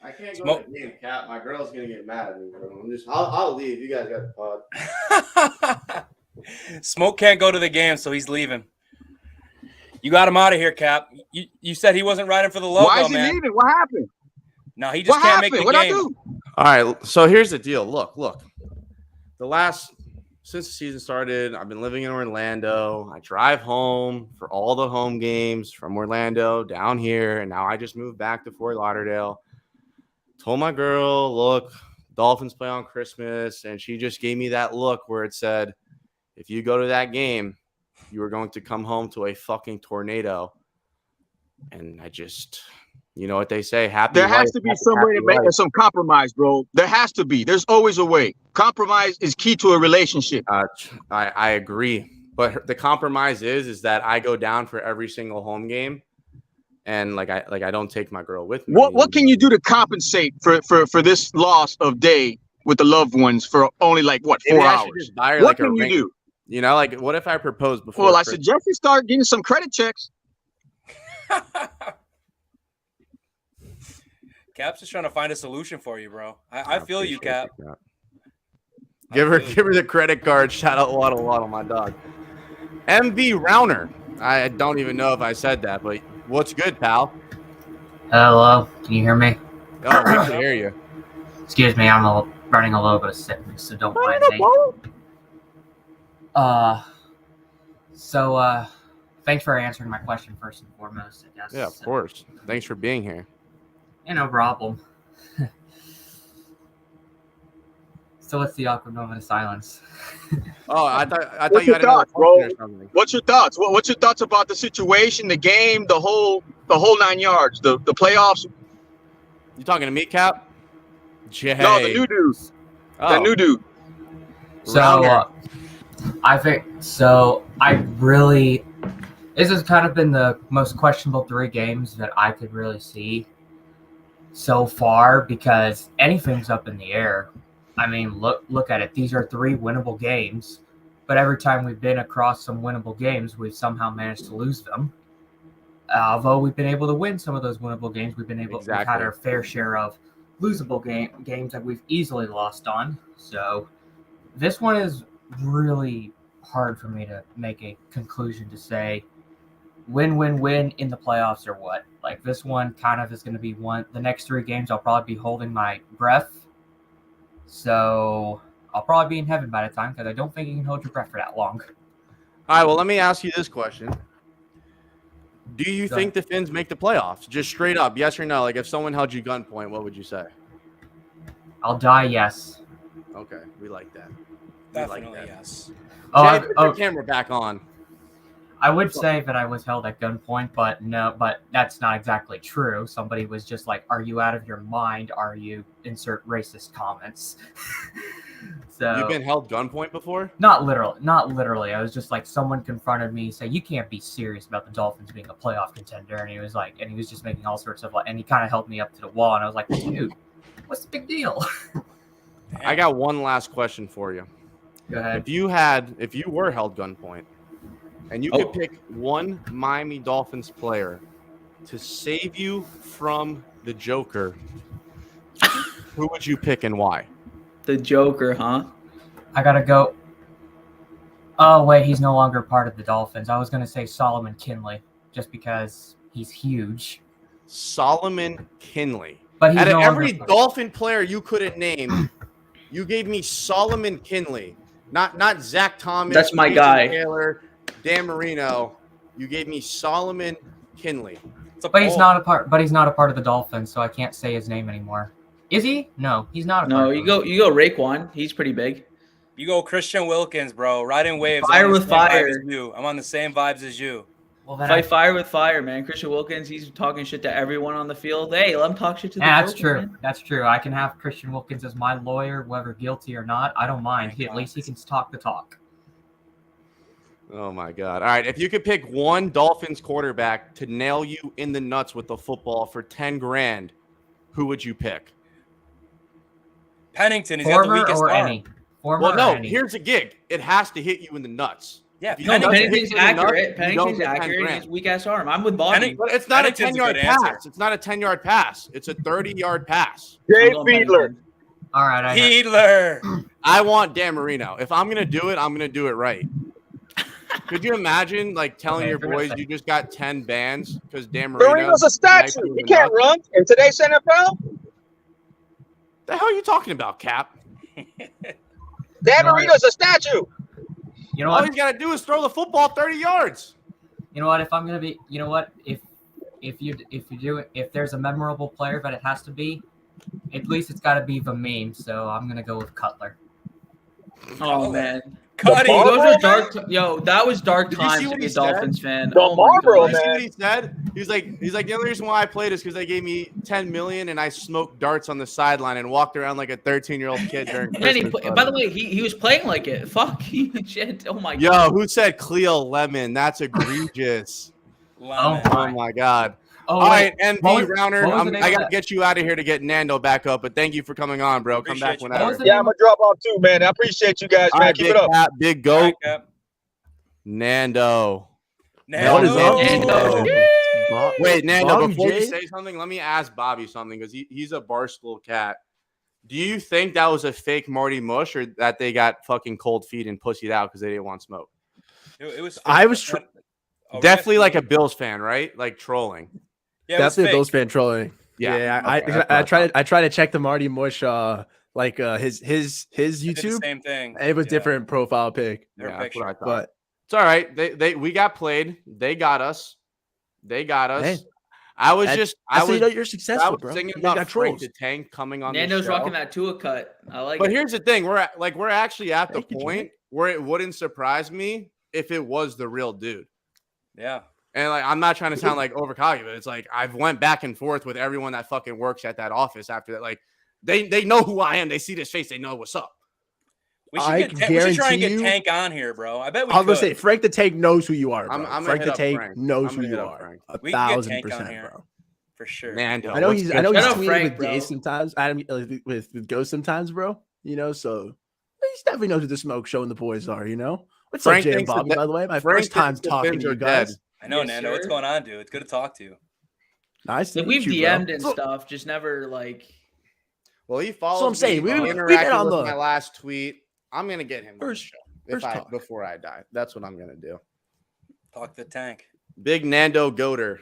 A: I can't go to the game, Cap. My girl's gonna get mad at me, bro. I'll leave. You guys got the pod.
B: Smoke can't go to the game, so he's leaving. You got him out of here, Cap. You said he wasn't riding for the logo, man.
D: Why is he leaving? What happened?
B: No, he just can't make the
D: What'd I
B: game.
D: do?
A: All right, so here's the deal. Look. Since the season started, I've been living in Orlando. I drive home for all the home games from Orlando down here, and now I just moved back to Fort Lauderdale. Told my girl, look, Dolphins play on Christmas, and she just gave me that look where it said, if you go to that game, you are going to come home to a fucking tornado. And I just, you know what they say,
D: there has to be some way to make some compromise, bro. There has to be. There's always a way. Compromise is key to a relationship.
A: I agree, but the compromise is that I go down for every single home game, and I don't take my girl with me.
D: What can you do to compensate for this loss of day with the loved ones for only 4 hours?
A: Just buy her
D: what
A: a
D: can you
A: ring.
D: do?
A: You know, what if I propose before?
D: Well, I suggest you start getting some credit checks.
B: Cap's just trying to find a solution for you, bro. I feel you, Cap.
A: Give her the credit card. Shout out Waddle, my dog. MV Rauner. I don't even know if I said that, but what's good, pal?
E: Hello, can you hear me?
A: Oh, we can hear you.
E: Excuse me, I'm running a little bit of sickness, so don't mind me. Thanks for answering my question first and foremost, I guess.
A: Yeah, of course. Thanks for being here.
E: Yeah, no problem. So what's the awkward moment of silence?
A: Oh, I thought
D: What's
A: you
D: your
A: had another
D: thoughts, bro?
A: question or something.
D: What's your thoughts? What's your thoughts about the situation, the game, the whole 9 yards, the playoffs?
A: You talking to me, Cap? Jay.
D: No, the new dude.
A: Oh.
D: That new dude.
E: So this has kind of been the most questionable 3 games that I could really see so far, because anything's up in the air. I mean, look at it. These are 3 winnable games, but every time we've been across some winnable games, we've somehow managed to lose them. Although we've been able to win some of those winnable games, we've had our fair share of losable games that we've easily lost on. So this one is really hard for me to make a conclusion to say win in the playoffs or what. Like, this one kind of is going to be the next 3 games I'll probably be holding my breath. So I'll probably be in heaven by the time, because I don't think you can hold your breath for that long.
A: All right, well, let me ask you this question. Do you think the Finns make the playoffs? Just straight up, yes or no? Like, if someone held you gunpoint, what would you say?
E: I'll die, yes.
A: Okay, we like that.
B: Definitely yes.
A: Jay, put your camera back on.
E: I would say that I was held at gunpoint, but that's not exactly true. Somebody was just like, "Are you out of your mind? Are you insert racist comments?" So
A: you've been held gunpoint before?
E: Not literally. I was just like, someone confronted me, say, "You can't be serious about the Dolphins being a playoff contender," and he was just making all sorts of and he kind of held me up to the wall, and I was like, "Dude, what's the big deal?"
A: I got one last question for you.
E: Go ahead.
A: If you were held gunpoint, and you could pick one Miami Dolphins player to save you from the Joker, who would you pick and why?
C: The Joker, huh?
E: I gotta go. Oh, wait, he's no longer part of the Dolphins. I was going to say Solomon Kinley, just because he's huge.
A: Solomon Kinley.
E: But he's
A: every Dolphin player you couldn't name, you gave me Solomon Kinley. Not Zach Thomas.
C: That's my
A: Jason
C: guy.
A: Taylor, Dan Marino. You gave me Solomon Kinley.
B: It's a
E: But he's
B: bold.
E: not a part. But he's not a part of the Dolphins, so I can't say his name anymore. Is he? No, he's not.
C: No, you go Raekwon. He's pretty big.
B: You go Christian Wilkins, bro. Riding waves.
C: Fire
B: I'm on the
C: with
B: same vibe
C: fire.
B: as you. I'm on the same vibes as you.
E: Well, then
C: Fight fire with fire, man. Christian Wilkins, he's talking shit to everyone on the field. Hey, let him talk shit to the
E: That's
C: field,
E: true.
C: man.
E: That's true. I can have Christian Wilkins as my lawyer, whether guilty or not. I don't mind. At least he can talk the talk.
A: Oh my God. All right. If you could pick one Dolphins quarterback to nail you in the nuts with the football for 10 grand, who would you pick?
B: Pennington, he's got the
E: Former
B: weakest
E: or
B: arm.
E: any? Former
A: Well,
E: or
A: no,
E: any?
A: here's a gig. It has to hit you in the nuts.
B: Yeah,
A: If you don't
B: Pennington.
A: hit
C: Pennington's
A: you in the nuts,
C: accurate.
A: you don't
C: Pennington's
A: get 10
C: accurate.
A: grand.
C: He's weak ass arm. I'm with Bobby.
A: But it's not a
B: Pennington's a
A: 10-yard
B: good
A: pass.
B: answer.
A: It's not a 10-yard pass. It's a 30-yard pass.
D: Jay
C: I'm going
D: Fiedler.
C: Pennington.
E: All right. I got,
B: Fiedler.
A: I want Dan Marino. If I'm gonna do it, I'm gonna do it right. Could you imagine like telling
E: Okay,
A: your
E: for a
A: boys
E: second.
A: you just got 10 bands because Dan Marino?
D: Marino's a statue. He can't run in today's NFL.
A: The hell are you talking about, Cap?
D: Dan
E: No.
D: Marino's a statue.
E: you know
A: All
E: what?
A: he's gotta do is throw the football 30 yards.
E: You know what? If I'm gonna be, you know what? If there's a memorable player that it has to be, at least it's got to be the meme. So I'm gonna go with Cutler.
C: Oh man.
B: Cuddy.
D: Marlboro,
C: Those were
D: man?
C: dark. Yo, that was dark
A: Did you see
C: times
A: what
C: to be
A: he
C: a
A: said?
C: Dolphins fan.
D: The
C: Oh my
D: Marlboro,
C: God.
A: You see
D: man.
A: what he said? He's like, the only reason why I played is because they gave me 10 million and I smoked darts on the sideline and walked around like a 13-year-old kid during
C: Man,
A: Christmas.
C: by the way, he was playing like it. Fuck. Shit. Oh my
A: Yo,
C: God.
A: who said Cleo Lemon? That's egregious.
B: Lemon.
A: Oh my God.
E: Oh,
A: All
E: wait.
A: right,
E: What
A: MV
E: was-
A: Rounder,
E: what was the name
A: I
E: of
A: got to
E: that?
A: get you out of here to get Nando back up, but thank you for coming on, bro. Come back
B: Appreciate you.
A: whenever.
E: What was the
D: Yeah,
E: name
D: I'm gonna drop off too, man. I appreciate you guys,
A: All
D: man.
A: right,
D: Keep
A: big
D: it up.
A: Cap, big
B: All
A: goat,
B: right, Cap.
A: Nando.
F: What is up?
C: Nando.
A: Wait, Nando,
F: Bobby
A: before you
F: J?
A: say something, let me ask Bobby something because he's a barstool cat. Do you think that was a fake Marty Mush or that they got fucking cold feet and pussied out because they didn't want smoke?
B: It was.
F: I was
A: Definitely like a Bills fan, right? Like trolling.
B: Yeah, it was
F: Definitely
B: fake.
F: Bills fan trolling.
A: Yeah.
F: Yeah,
A: Okay, that's what
F: I tried to check the Marty Mush his
B: They did the
F: YouTube.
B: same thing.
F: And it was
B: Yeah.
F: different profile pic,
B: Their
A: Yeah, that's what I
B: picture.
A: thought.
F: but
A: It's all right. We got played. They got us. They got us.
F: Hey,
A: I was
F: that's-
A: just
F: that's
A: I
F: how you
A: was
F: know you're
A: I
F: successful,
A: was
F: bro.
A: thinking
F: You
A: about
F: got
A: Frank
F: trolls.
A: the Tank coming on.
C: Nando's
A: this show.
C: rocking that Tua cut. I like
A: But
C: it.
A: here's the thing: we're actually at the
F: Thank you, Jay.
A: point where it wouldn't surprise me if it was the real dude.
B: Yeah.
A: And like, I'm not trying to sound like overcocky, but it's like I've went back and forth with everyone that fucking works at that office after that. Like, they know who I am. They see this face. They know what's up.
B: We should,
F: I
B: get
F: can
B: we should try and
F: guarantee
B: get
F: you-
B: Tank on here, bro. I bet we
F: I was
B: could.
F: gonna say Frank the Tank knows who you are, bro.
A: I'm gonna
F: Frank
A: hit
F: the
A: up
F: Tank
A: Frank.
F: knows
A: I'm
F: who
A: gonna hit
F: you
A: up
F: are.
A: Frank.
B: We can get
F: 1,000%,
B: Tank on here.
F: bro.
B: For sure.
A: Nando.
F: I know
A: let's
F: he's
A: get-
F: tweeting
C: Shout out
F: with
C: Frank,
F: Gay
C: bro.
F: sometimes. With Ghost sometimes, bro. You know, so he definitely knows who the smoke show and the boys are. You know, what's
A: Frank
F: up, Jay and
A: thinks the
F: Bobby?
A: de-
F: By the way, my
A: Frank
F: first time
A: thinks the
F: talking
A: Finns
F: to you
A: are dead.
F: guys.
B: I know,
C: Yes,
B: Nando. What's
C: sir.
B: going on, dude? It's good to talk to you.
F: Nice to
C: Like,
F: meet
C: we've
F: you, bro.
C: DM'd and
F: So-
C: stuff, just never like.
A: Well, he follows.
F: So I'm saying,
A: me.
F: we
A: He
F: been
A: interacted
F: on
A: with
F: the-
A: my last tweet. I'm gonna get him on the
F: First-
A: show
F: first talk.
A: before I die. That's what I'm gonna do.
B: Talk to the Tank.
A: Big Nando Goater.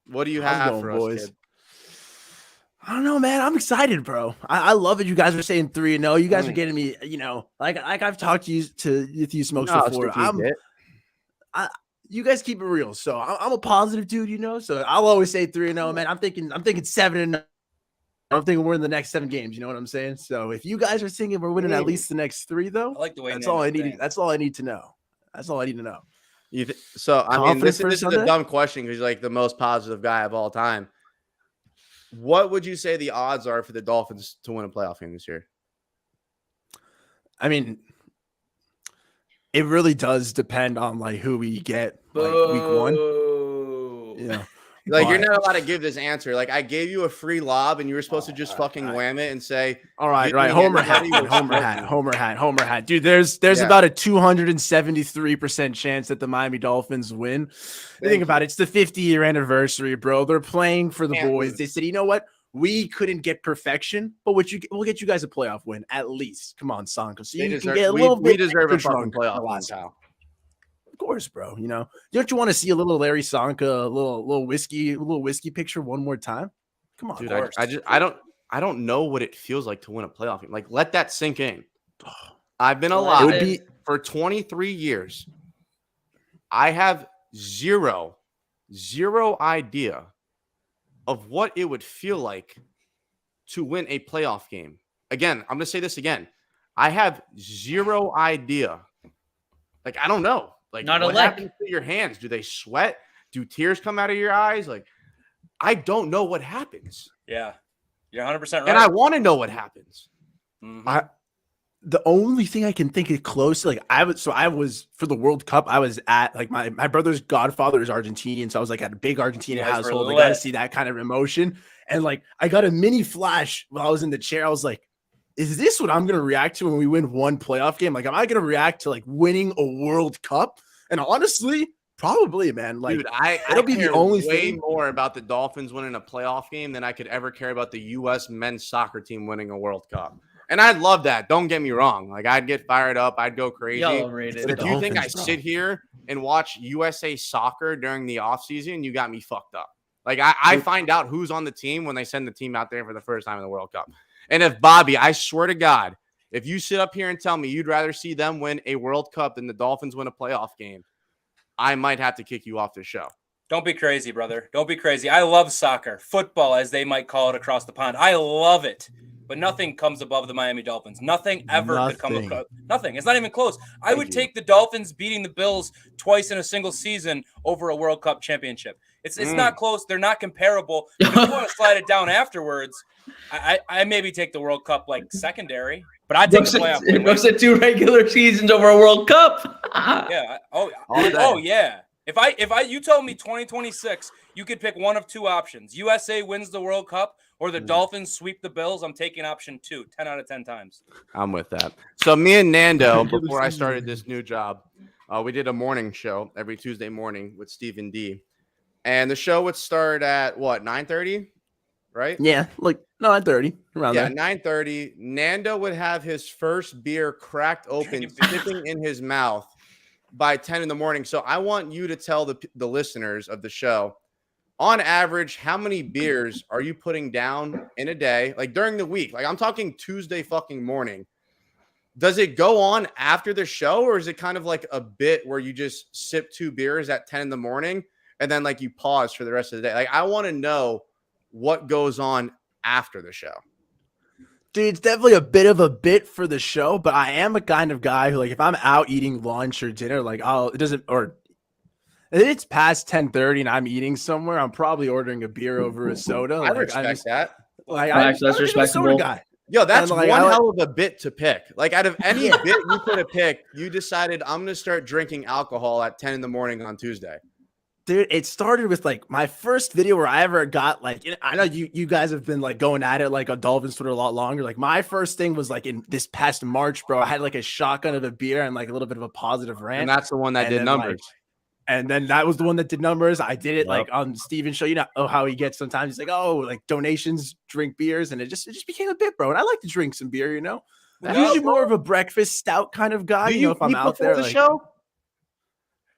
A: What do you
F: How's it
A: have
F: going,
A: for
F: boys?
A: us, kid?
F: I don't know, man. I'm excited, bro. I love that you guys are saying 3-0. You guys are
A: Mm.
F: getting me, you know, like I've talked to you with you smokes
A: No,
F: before.
A: sticky bit.
F: You guys keep it real. So I'm a positive dude, you know. So I'll always say 3-0, man. I'm thinking 7-0. I'm thinking we're in the next 7 games. You know what I'm saying? So if you guys are thinking we're winning at least the next 3, though,
B: I like the way
F: that's
B: Nando's
F: all I need.
B: saying.
F: That's all I need to know. That's all I need to know.
A: So I mean,
F: Confidence
A: this
F: for
A: is a
F: Sunday?
A: dumb question because he's like the most positive guy of all time. What would you say the odds are for the Dolphins to win a playoff game this year?
F: I mean, it really does depend on like who we get like week 1.
C: Boo.
F: You know,
A: Like, you're
F: But-
A: not allowed to give this answer. Like, I gave you a free lob, and you were supposed to just fucking wham it and say,
F: all right,
A: You-
F: right.
A: you
F: Homer
A: get
F: hat,
A: ready
F: man,
A: with
F: Homer
A: smoking.
F: hat, Homer hat, Homer hat. Dude, there's
A: Yeah.
F: about a 273% chance that the Miami Dolphins win. Think about it. It's the 50-year anniversary, bro. They're playing for the
A: Can't
F: boys.
A: lose.
F: They said, you know what? We couldn't get perfection, but we'll get you guys a playoff win at least. Come on, Sanko. So
A: They
F: you
A: deserve,
F: can get a
A: we,
F: little
A: we
F: bit
A: deserve a
F: extra
A: fucking
F: drunk in the
A: playoff win,
F: last
A: pal.
F: Of course, bro. You know, don't you want to see a little Larry Sanka, a little whiskey picture one more time? Come on,
A: Dude,
F: bro.
A: I don't know what it feels like to win a playoff game. Like, let that sink in. I've been
C: Let
A: alive
F: it would be
A: for 23 years. I have zero idea of what it would feel like to win a playoff game. Again, I'm going to say this again. I have zero idea. Like, I don't know. Like,
C: Not a
A: what
C: lick.
A: happens to your hands? Do they sweat? Do tears come out of your eyes? Like, I don't know what happens.
B: Yeah. You're 100% right.
A: And I want to know what happens.
B: Mhm.
F: The only thing I can think is close, like I was for the World Cup, I was at like my brother's godfather is Argentinian, so I was like at a big Argentinian
B: You guys were
F: household. I got to
B: lit.
F: see that kind of emotion, and like I got a mini flash while I was in the chair. I was like, "Is this what I'm gonna react to when we win one playoff game? Like, am I gonna react to like winning a World Cup?" And honestly, probably, man. Like,
A: Dude, I
F: it'll be the
A: care
F: only
A: way
F: thing.
A: more about the Dolphins winning a playoff game than I could ever care about the U.S. men's soccer team winning a World Cup. And I'd love that. Don't get me wrong. Like, I'd get fired up. I'd go crazy.
C: Y'all overrated.
A: But if you think I
F: Dolphins, bro.
A: sit here and watch USA soccer during the offseason, you got me fucked up. Like, I find out who's on the team when they send the team out there for the first time in the World Cup. And if Bobby, I swear to God, if you sit up here and tell me you'd rather see them win a World Cup than the Dolphins win a playoff game, I might have to kick you off the show.
B: Don't be crazy, brother. Don't be crazy. I love soccer, football, as they might call it across the pond. I love it. But nothing comes above the Miami Dolphins. Nothing ever could come
F: Nothing.
B: above. Nothing. It's not even close. I would
A: you.
B: take the Dolphins beating the Bills twice in a single season over a World Cup championship. It's not close. They're not comparable. If you want to slide it down afterwards, I maybe take the World Cup like secondary, but I take the playoff win.
C: It said 2 regular seasons over a World Cup.
B: Yeah.
A: All
B: Oh
A: day.
B: yeah. If you told me 2026, you could pick one of two options. USA wins the World Cup or the Dolphins sweep the Bills. I'm taking option 2, 10 out of 10 times.
A: I'm with that. So me and Nando, before I started this new job, we did a morning show every Tuesday morning with Stephen D. And the show would start at what, 9:30, right?
F: Yeah, like 9:30 around
A: Yeah,
F: there.
A: 9:30. Nando would have his first beer cracked open, sipping in his mouth by 10 in the morning. So I want you to tell the listeners of the show, on average, how many beers are you putting down in a day? Like during the week, like I'm talking Tuesday fucking morning. Does it go on after the show, or is it kind of like a bit where you just sip 2 beers at 10 in the morning and then like you pause for the rest of the day? Like I want to know what goes on after the show.
F: Dude, it's definitely a bit of a bit for the show, but I am a kind of guy who, like, if I'm out eating lunch or dinner, like, if it's past 10:30 and I'm eating somewhere, I'm probably ordering a beer over a soda.
A: I
F: Like,
A: respect that.
F: Like,
C: Facts, that's
F: I'm a soda
C: respectable.
F: guy.
A: Yo, that's
F: And, like,
A: one
F: I like-
A: hell of a bit to pick. Like out of any bit you could have picked, you decided I'm going to start drinking alcohol at 10 in the morning on Tuesday.
F: Dude, it started with like my first video where I ever got like, I know you guys have been like going at it like on Dolphins Twitter a lot longer. Like my first thing was like in this past March, bro. I had like a shotgun of a beer and like a little bit of a positive rant.
A: And that's the one that
F: And
A: did
F: then,
A: numbers.
F: and then that was the one that did numbers. I did it like on Steven's show. You know how he gets sometimes. He's like, oh, like donations, drink beers, and it just became a bit, bro. And I like to drink some beer, you know. I'm
A: Yeah,
F: usually
A: bro.
F: more of a breakfast stout kind of guy.
A: Do
F: You know, if I'm
A: eat
F: out
A: before
F: there,
A: the
F: like,
A: show?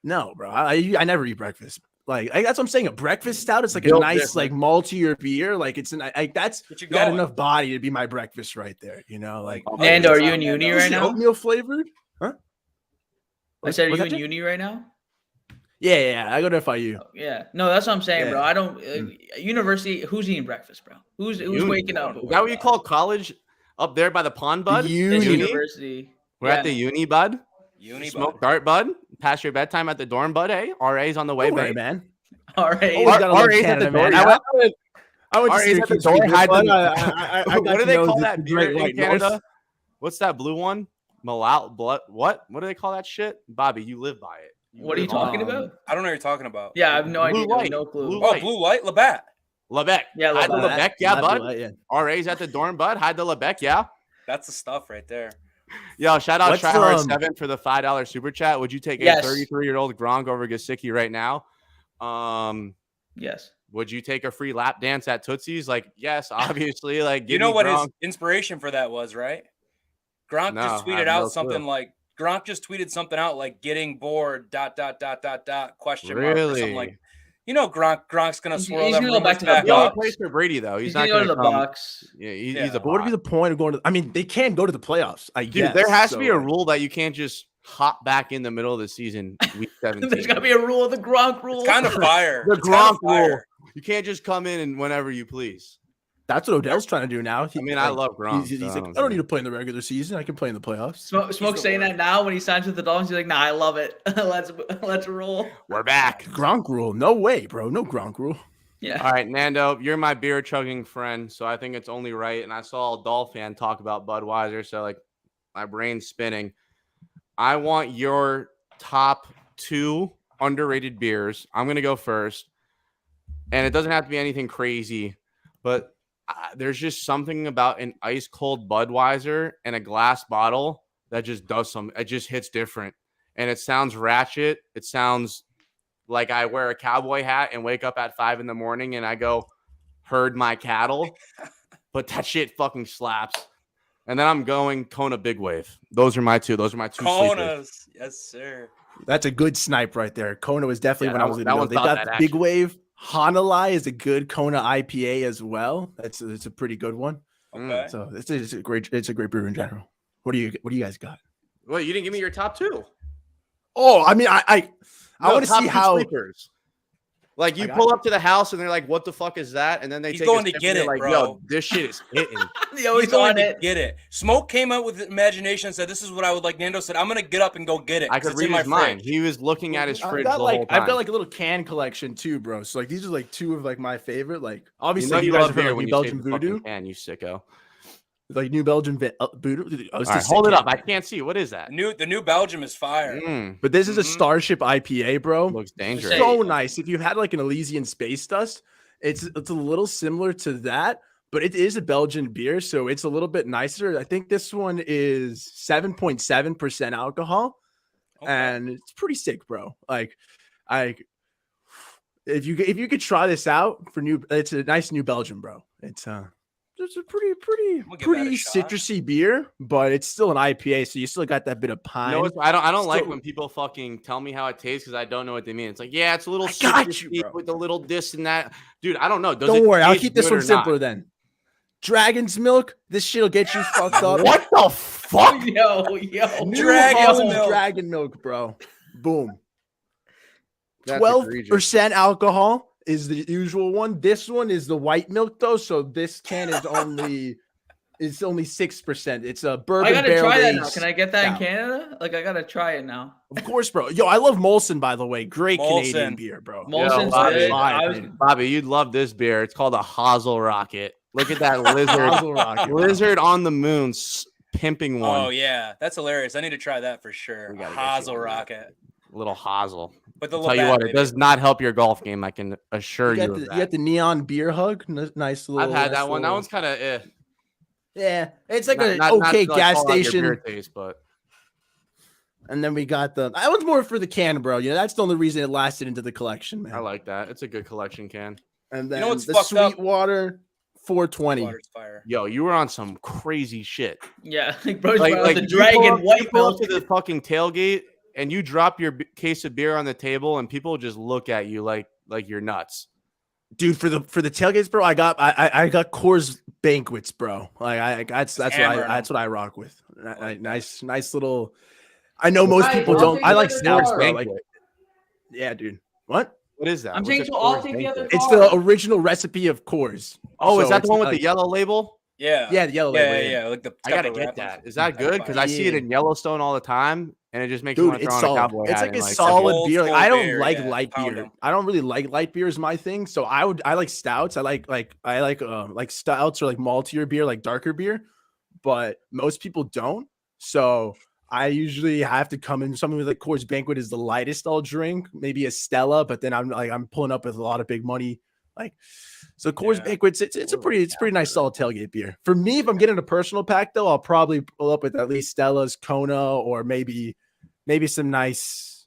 F: no, bro. I never eat breakfast. Like that's what I'm saying. A breakfast stout. It's like a
A: Built
F: nice
A: different.
F: like maltier beer. Like it's like that's
B: Get you
F: got
B: going.
F: enough body to be my breakfast right there. You know, like
C: Nando, are you in
B: Nando.
C: uni
F: Is
C: right
F: it
C: now?
F: oatmeal flavored. Huh?
C: I said, are
F: What's
C: you
F: that,
C: in
F: Jay?
C: uni right now?
F: Yeah. I go to FIU.
C: Yeah. No, that's what I'm saying,
F: Yeah.
C: bro. I don't. University. Who's eating breakfast, bro? Who's
A: Uni,
C: waking
A: bro.
C: up?
A: Is that what you call college up there by the pond, bud?
C: It's
F: Uni.
C: university?
A: We're at the uni, bud.
B: Uni,
A: Smoke
B: bud.
A: dart, bud. Pass your bedtime at the dorm, bud. Hey, RA's on the way,
F: Don't worry,
A: babe.
F: man.
C: All right.
F: Always gotta love
A: RA's at
F: Canada,
A: the door,
F: man.
A: yeah.
F: I went to
A: RA's at the
F: Syracuse
A: door,
F: for
A: hide
F: fun.
A: the-
F: I got
A: What do
F: to
A: they
F: know
A: call
F: the
A: that beer
F: Great
A: in
F: White
A: Canada?
F: North.
A: What's that blue one? Malal blood. What? What do they call that shit? Bobby, you live by it.
C: What are you
A: live on
C: talking
A: it.
C: about?
B: I don't know what you're talking about.
C: Yeah, I have no
A: Blue
C: idea.
A: light.
C: No clue.
A: Blue
B: Oh,
A: light.
B: Blue Light, Labatt.
A: Lebec.
C: Yeah,
A: Hide the
C: Lebec.
A: Lebec, yeah, bud.
F: Yeah.
A: RA's at the dorm, bud. Hide the Lebec, yeah.
B: That's the stuff right there.
A: Yo, shout out
F: What's,
A: Tryhard7 for the $5 super chat. Would you take a
C: Yes.
A: 33-year-old Gronk over Gesicki right now?
C: Yes.
A: Would you take a free lap dance at Tootsie's? Like, yes, obviously. Like,
B: You
A: give
B: know
A: me
B: what his
A: Gronk.
B: inspiration for that was, right? Gronk
A: No,
B: just
A: I have
B: tweeted
A: no
B: out something
A: clue.
B: like Gronk just tweeted something out like getting bored ... question mark or something like.
A: Really?
B: You know, Gronk's gonna
C: He's
B: swirl
C: gonna
B: them
C: go
B: rumors
C: back to the
B: back
A: He only
B: up.
A: plays for Brady, though.
C: He's
A: not
C: gonna go to the
A: come-
C: box.
A: Yeah,
B: Yeah.
A: he's a
F: But what would
A: bot.
F: be the point of going to? I mean, they can go to the playoffs. I
A: Dude,
F: guess
A: there has to
F: so,
A: be a
F: like-
A: rule that you can't just hop back in the middle of the season, week 17.
C: There's gotta be a rule. The Gronk rule.
B: It's kind of fire.
A: The
B: It's kind of
A: Gronk rule.
B: fire.
A: You can't just come in and whenever you please.
F: That's what Odell's trying to do now.
A: I love Gronk.
F: He's
A: so
F: like, I don't need to play in the regular season. I can play in the playoffs.
C: Smoke saying that now when he signs with the Dolphins. He's like, nah, I love it. let's roll.
A: We're back.
F: Gronk rule. No way, bro. No Gronk rule.
C: Yeah.
A: All right, Nando, you're my beer chugging friend, so I think it's only right. And I saw a Dolphin fan talk about Budweiser, so like my brain's spinning. I want your top 2 underrated beers. I'm gonna go first, and it doesn't have to be anything crazy, but there's just something about an ice cold Budweiser and a glass bottle that just does something. It just hits different, and it sounds ratchet. It sounds like I wear a cowboy hat and wake up at 5 a.m. and I go herd my cattle, but that shit fucking slaps. And then I'm going Kona Big Wave. Those are my two. Those are my 2 sleepers.
B: Konas. Yes, sir.
F: That's a good snipe right there. Kona was definitely when I was
A: that
F: going to go.
A: one's
F: They
A: not
F: got
A: that
F: Big
A: action.
F: Wave. Hanalei is a good Kona IPA as well. It's a pretty good one.
B: Okay.
F: So it's a great brew in general. What do you guys got?
A: Well, you didn't give me your top 2.
F: Oh, I mean, I want to
A: top
F: see
A: 2
F: how.
A: sleepers. Like you
F: I got
A: pull up to the house and they're like, "What the fuck is that?" And then they
B: He's
A: take
B: going
A: a
B: to
A: sip
B: get
A: and
B: it,
A: they're like,
B: bro.
A: "Yo, this shit is hitting."
C: He always
B: He's going
C: on
B: to
C: it.
B: get it. Smoke came out with imagination and said, "This is what I would like." Nando said, "I'm gonna get up and go get it."
A: I
B: 'cause
A: could
B: it's in
A: read his
B: my
A: mind.
B: fridge."
A: He was looking at his fridge
F: I've
A: the whole time.
F: got like a little can collection too, bro. So like these are like 2 of like my favorite. Like
A: You
F: obviously
A: know
F: you
A: you
F: guys
A: love
F: have heard
A: beer
F: like
A: when
F: New
A: you
F: Belgian
A: save the fucking
F: Voodoo,
A: can, you sicko.
F: like New Belgian Voodoo.
A: All right, hold it up. I can't see. What is that?
B: The new Belgium is fire.
F: But this is a
B: Mhm.
F: Starship IPA, bro.
A: Looks dangerous.
F: So nice. If you've had like an Elysian Space Dust, it's a little similar to that, but it is a Belgian beer, so it's a little bit nicer. I think this one is 7.7% alcohol,
B: Okay.
F: and it's pretty sick, bro. Like, if you could try this out it's a nice New Belgium, bro. It's a pretty
B: We'll give that a shot.
F: citrusy beer, but it's still an IPA, so you still got that bit of pine.
A: No, I don't like
F: Still-
A: when people fucking tell me how it tastes because I don't know what they mean. It's like, yeah, it's a little
F: I got
A: citrusy
F: you, bro.
A: with a little this and that. Dude, I don't know. Does
F: Don't
A: it
F: worry, I'll
A: taste
F: keep this
A: good
F: one
A: or
F: simpler
A: not?
F: then. Dragon's milk. This shit'll get you fucked up.
A: What the fuck?
C: Yo.
F: New
B: Dragon's
F: Holland
B: milk.
F: Dragon milk, bro. Boom.
A: That's
F: 12% alcohol is the usual one. This one is the white milk though, so this can is only 6%. It's a bourbon.
C: I gotta try that now.
F: barrel-aged
C: Can I get that in
F: stout.
C: Canada? Like, I gotta try it now.
F: Of course, bro. Yo, I love Molson, by the way. Great Canadian
B: Molson.
F: beer, bro.
C: Molson's
A: Bobby,
C: good.
F: Bobby.
A: Bobby, you'd love this beer. It's called a Hazel Rocket. Look at that lizard.
F: Hazel Rocket, bro.
A: Lizard on the moon pimping one.
B: Oh yeah, that's hilarious. I need to try that for sure.
A: We gotta get
B: Hazel
A: you on that.
B: Rocket.
A: Little Hazel.
B: But the
A: I'll tell you what, it does not help your golf game. I can assure you.
F: You
A: of
F: got
A: that.
F: the neon beer hug. Nice little.
A: I've had
F: nice
A: that one. That
F: little-
A: one's kind of
F: Yeah, it's like
A: not
F: an
A: to,
F: okay
A: like,
F: gas
A: call out your
F: station.
A: beer taste, but
F: And then we got that one's more for the can, bro. You know, that's the only reason it lasted into the collection, man.
A: I like that. It's a good collection can.
F: And then
B: know what's
F: the
B: fucked up?
F: Sweetwater 420.
B: Water's fire.
A: Yo, you were on some crazy shit.
C: Yeah, like bro's
A: Like,
C: like,
A: like
C: the
A: you
C: dragon
A: pull up-
C: white
A: you pull up
C: milk.
A: to the fucking tailgate and you drop your case of beer on the table and people just look at you like you're nuts.
F: Dude, for the tailgates, bro, I got Coors Banquets, bro. Like that's
B: hammering
F: what I rock with. Nice little. I know most
C: Right,
F: people
C: I'll
F: don't.
C: take
F: I
C: the
F: like
C: other
F: stouts,
C: car.
F: bro. Like, yeah, dude. What?
A: What is that?
C: I'm
A: What's
C: saying
A: a
C: so I'll
A: Coors
C: take the other
A: Banquet?
F: It's
C: car.
F: the original recipe of Coors.
A: Oh, is
F: So
A: that
F: it's
A: the one with
F: like-
A: the yellow label?
B: Yeah.
F: Yeah, the yellow
B: Yeah,
F: label.
B: yeah, yeah. Like the.
A: I gotta
B: got the
A: get
B: wrap
A: that.
B: on.
A: Is that good? Because I see it
F: Yeah.
A: in Yellowstone all the time, and it just makes me
F: Dude,
A: want to
F: it's
A: throw on a
F: solid.
A: cowboy
F: It's
A: hat
F: like
A: and,
F: a
A: like,
F: solid
B: old
F: beer. Like,
B: school
F: I don't
B: beer,
F: like
B: yeah,
F: light
B: pound
F: beer.
B: 'em.
F: I don't really like light beer is my thing. So I like stouts. I like stouts or like maltier beer, like darker beer. But most people don't. So I usually have to come in something with like Coors Banquet is the lightest I'll drink, maybe a Stella, but then I'm pulling up with a lot of big money. Like, so Coors
B: Yeah.
F: Banquets, it's a pretty nice solid tailgate beer. For me, if I'm getting a personal pack though, I'll probably pull up with at least Stella's, Kona, or maybe some nice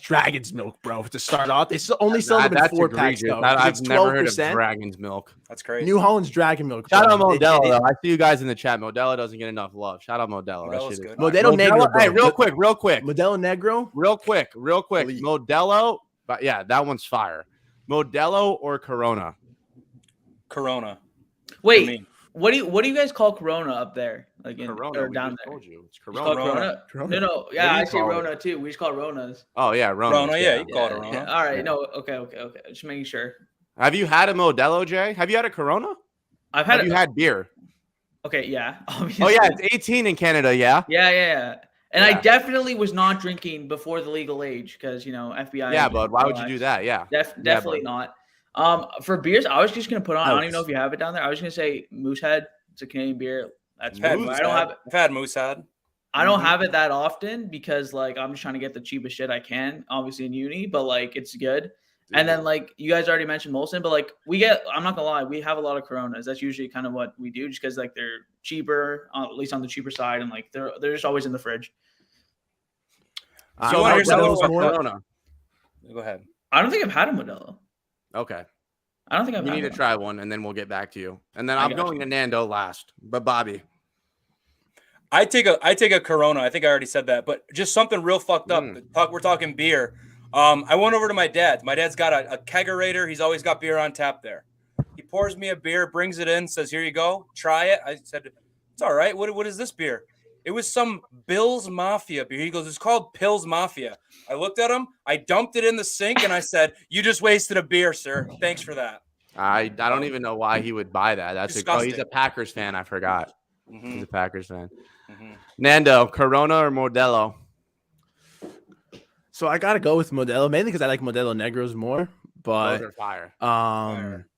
F: Dragon's milk, bro, to start off. They only sell them in
A: That's
F: 4-packs
A: egregious.
F: though.
A: I've
F: It's
A: never heard of
F: 12%.
A: Dragon's Milk.
B: That's crazy.
F: New Holland's Dragon milk.
A: Shout
F: bro.
A: out Modelo,
F: It-
A: though. I see you guys in the chat. Modelo doesn't get enough love. Shout out Modelo. That
B: Modelo's
A: shit is
B: good.
A: fire.
F: Modelo Negro, bro.
A: Hey, real quick.
F: Modelo Negro.
A: Real quick.
F: Elite.
A: Modelo, but yeah, that one's fire. Modelo or Corona?
B: Corona. for
C: Wait,
B: me.
C: what do you guys call Corona up there? Like in
A: Corona.
C: or
A: We
C: down
A: just
C: there?
A: told you. It's
C: You call it
A: Corona.
C: Corona? No,
A: What
C: yeah,
A: do you
C: I say
A: call it?
C: Rona too. We just call it Ronas.
A: Oh yeah, Rona.
B: Rona, yeah, you call it a Rona.
C: Yeah. All right, no, okay. Just making sure.
A: Have you had a Modelo, Jay? Have you had a Corona?
C: Have
A: you had beer?
C: Okay, yeah. Obviously.
A: Oh yeah, it's 18 in Canada. Yeah.
C: Yeah. And I
A: Yeah.
C: definitely was not drinking before the legal age because FBI.
A: Yeah, bud. Why would you do that? Yeah.
C: Definitely not. For beers, I was just gonna put on. I don't even know if you have it down there. I was gonna say Moosehead. It's a Canadian beer. That's
B: I've
C: I don't have it.
B: I've had Moosehead.
C: I don't have it that often because like I'm just trying to get the cheapest shit I can, obviously in uni, but like it's good. And then like you guys already mentioned Molson, but like I'm not gonna lie, we have a lot of Coronas. That's usually kind of what we do, just because like they're cheaper, at least on the cheaper side, and like they're just always in the fridge.
B: So you want to hear something about
A: Corona?
B: Go ahead.
C: I don't think I've had a Modelo.
A: Okay.
C: I don't think I've
A: You
C: had
A: need to
C: one.
A: try one, and then we'll get back to you. And then
C: I
A: I'm
C: got
A: going to Nando last. But Bobby.
B: I take a Corona. I think I already said that, but just something real fucked up. We're talking beer. I went over to my dad's. My dad's got a kegerator. He's always got beer on tap there. He pours me a beer, brings it in, says, "Here you go. Try it." I said, "It's all right. What is this beer?" It was some Bill's Mafia beer. He goes, "It's called Pill's Mafia." I looked at him. I dumped it in the sink, and I said, "You just wasted a beer, sir. Thanks for that."
A: I don't even know why he would buy that. That's he's a Packers fan. I forgot.
B: Mm-hmm.
A: He's a Packers fan.
B: Mm-hmm.
A: Nando, Corona or Modelo?
F: So I gotta go with Modelo, mainly because I like Modelo Negros more. But
A: Those are fire.
B: Fire.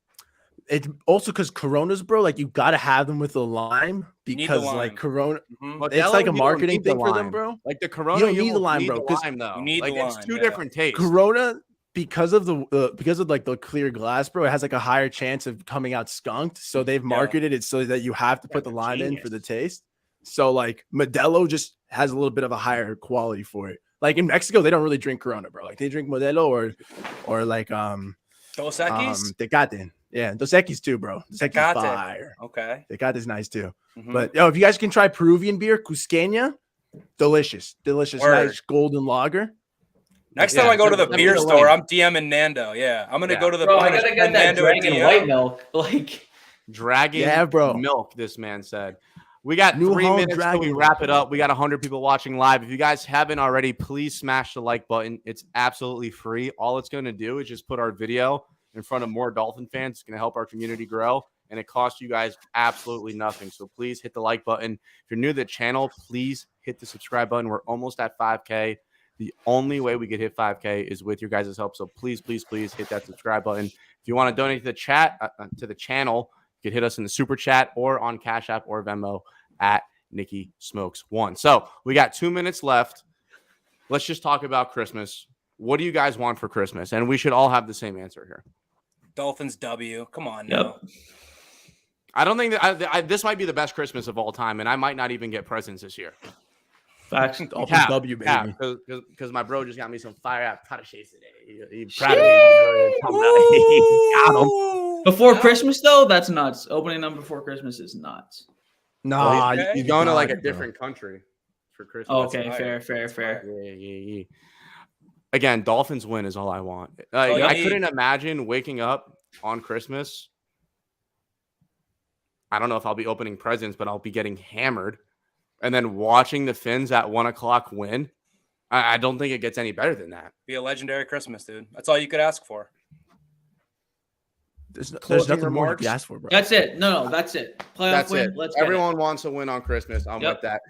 F: It's also because Coronas, bro, like you gotta have them with the lime because
B: lime.
F: like Corona,
B: Mm-hmm.
F: it's
A: Modelo,
F: like a
A: you don't
F: marketing
A: need the
F: thing for them,
A: lime.
F: bro.
A: Like the Corona,
F: You don't need the lime,
A: need
F: bro,
A: the
F: 'cause
A: lime, though.
B: you need
A: like
B: the
A: it's
B: lime,
A: two
B: yeah.
A: different tastes.
F: Corona, because of the clear glass, bro, it has like a higher chance of coming out skunked. So they've marketed it so that you have to put the lime in for the taste. So like Modelo just has a little bit of a higher quality for it. Like in Mexico, they don't really drink Corona, bro. Like they drink Modelo or like
B: Dos Equis?
F: Tecate. Yeah, Dos Equis too, bro. Dos Equis
B: Tecate.
F: fire.
B: Okay.
F: Tecate's nice too.
B: Mhm.
F: But yo, if you guys can try Peruvian beer, Cusqueña, delicious,
B: Word.
F: nice golden lager.
B: Next time I go to the beer
A: the
B: store,
A: lane.
B: I'm DMing Nando. Yeah, I'm gonna
A: Yeah.
B: go to the.
C: Bro,
B: I'm
C: I
B: gonna
C: gotta
B: send
C: get that
B: Nando a
C: dragon
B: DM.
C: white milk. Like
A: Dragon
F: bro.
A: milk, this man said. We got
F: New
A: 3
F: Holland
A: minutes till we
F: Dragon
A: wrap it
F: milk.
A: up. We got 100 people watching live. If you guys haven't already, please smash the like button. It's absolutely free. All it's going to do is just put our video in front of more Dolphin fans. It's going to help our community grow, and it costs you guys absolutely nothing. So please hit the like button. If you're new to the channel, please hit the subscribe button. We're almost at 5K. The only way we could hit 5K is with your guys' help. So please, please, please hit that subscribe button. If you want to donate to the channel, you could hit us in the super chat or on Cash App or Venmo at Nikki Smokes 1. So we got 2 minutes left. Let's just talk about Christmas. What do you guys want for Christmas? And we should all have the same answer here.
B: Dolphins W. Come on now.
A: I don't think that this might be the best Christmas of all time, and I might not even get presents this year.
C: facts.
F: Dolphins W, baby.
A: Because my bro just got me some fire app Prada shades today. He proud of me. Got him.
C: Before Christmas though, that's nuts. Opening them before Christmas is nuts.
F: Nah,
B: Okay.
A: He's going to like a different country for Christmas.
C: Oh, okay,
B: That's
C: fair.
A: Yeah. Again, Dolphins win is all I want.
B: All you
A: I
B: need.
A: couldn't imagine waking up on Christmas. I don't know if I'll be opening presents, but I'll be getting hammered. And then watching the Finns at 1 o'clock win. I don't think it gets any better than that.
B: Be a legendary Christmas, dude. That's all you could ask for.
F: There's
A: Closing
F: nothing more
A: remarks?
F: to ask for, bro.
C: That's it. No, that's it. Playoff
A: That's
C: win.
A: it.
C: Let's get
A: Everyone wants to win on Christmas. I'm
C: Yep.
A: with that.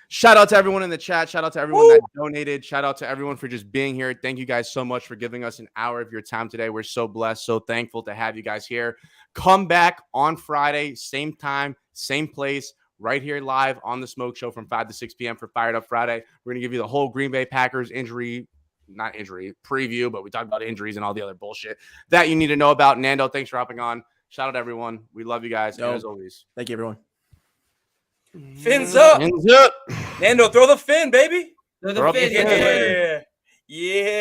A: Shout out to everyone in the chat. Shout out to everyone that donated. Shout out to everyone for just being here. Thank you guys so much for giving us an hour of your time today. We're so blessed, so thankful to have you guys here. Come back on Friday, same time, same place, right here live on the Smoke Show from 5 to 6 p.m. for Fired Up Friday. We're going to give you the whole Green Bay Packers not injury preview, but we talked about injuries and all the other bullshit that you need to know about. Nando, thanks for hopping on. Shout out to everyone. We love you guys. And as always,
F: Thank you, everyone.
B: Fins up.
A: Fins up.
B: Nando, throw the fin, baby.
C: They're
A: Throw
C: the
A: up the
C: Finns.
A: fin.
B: Yeah. Yeah.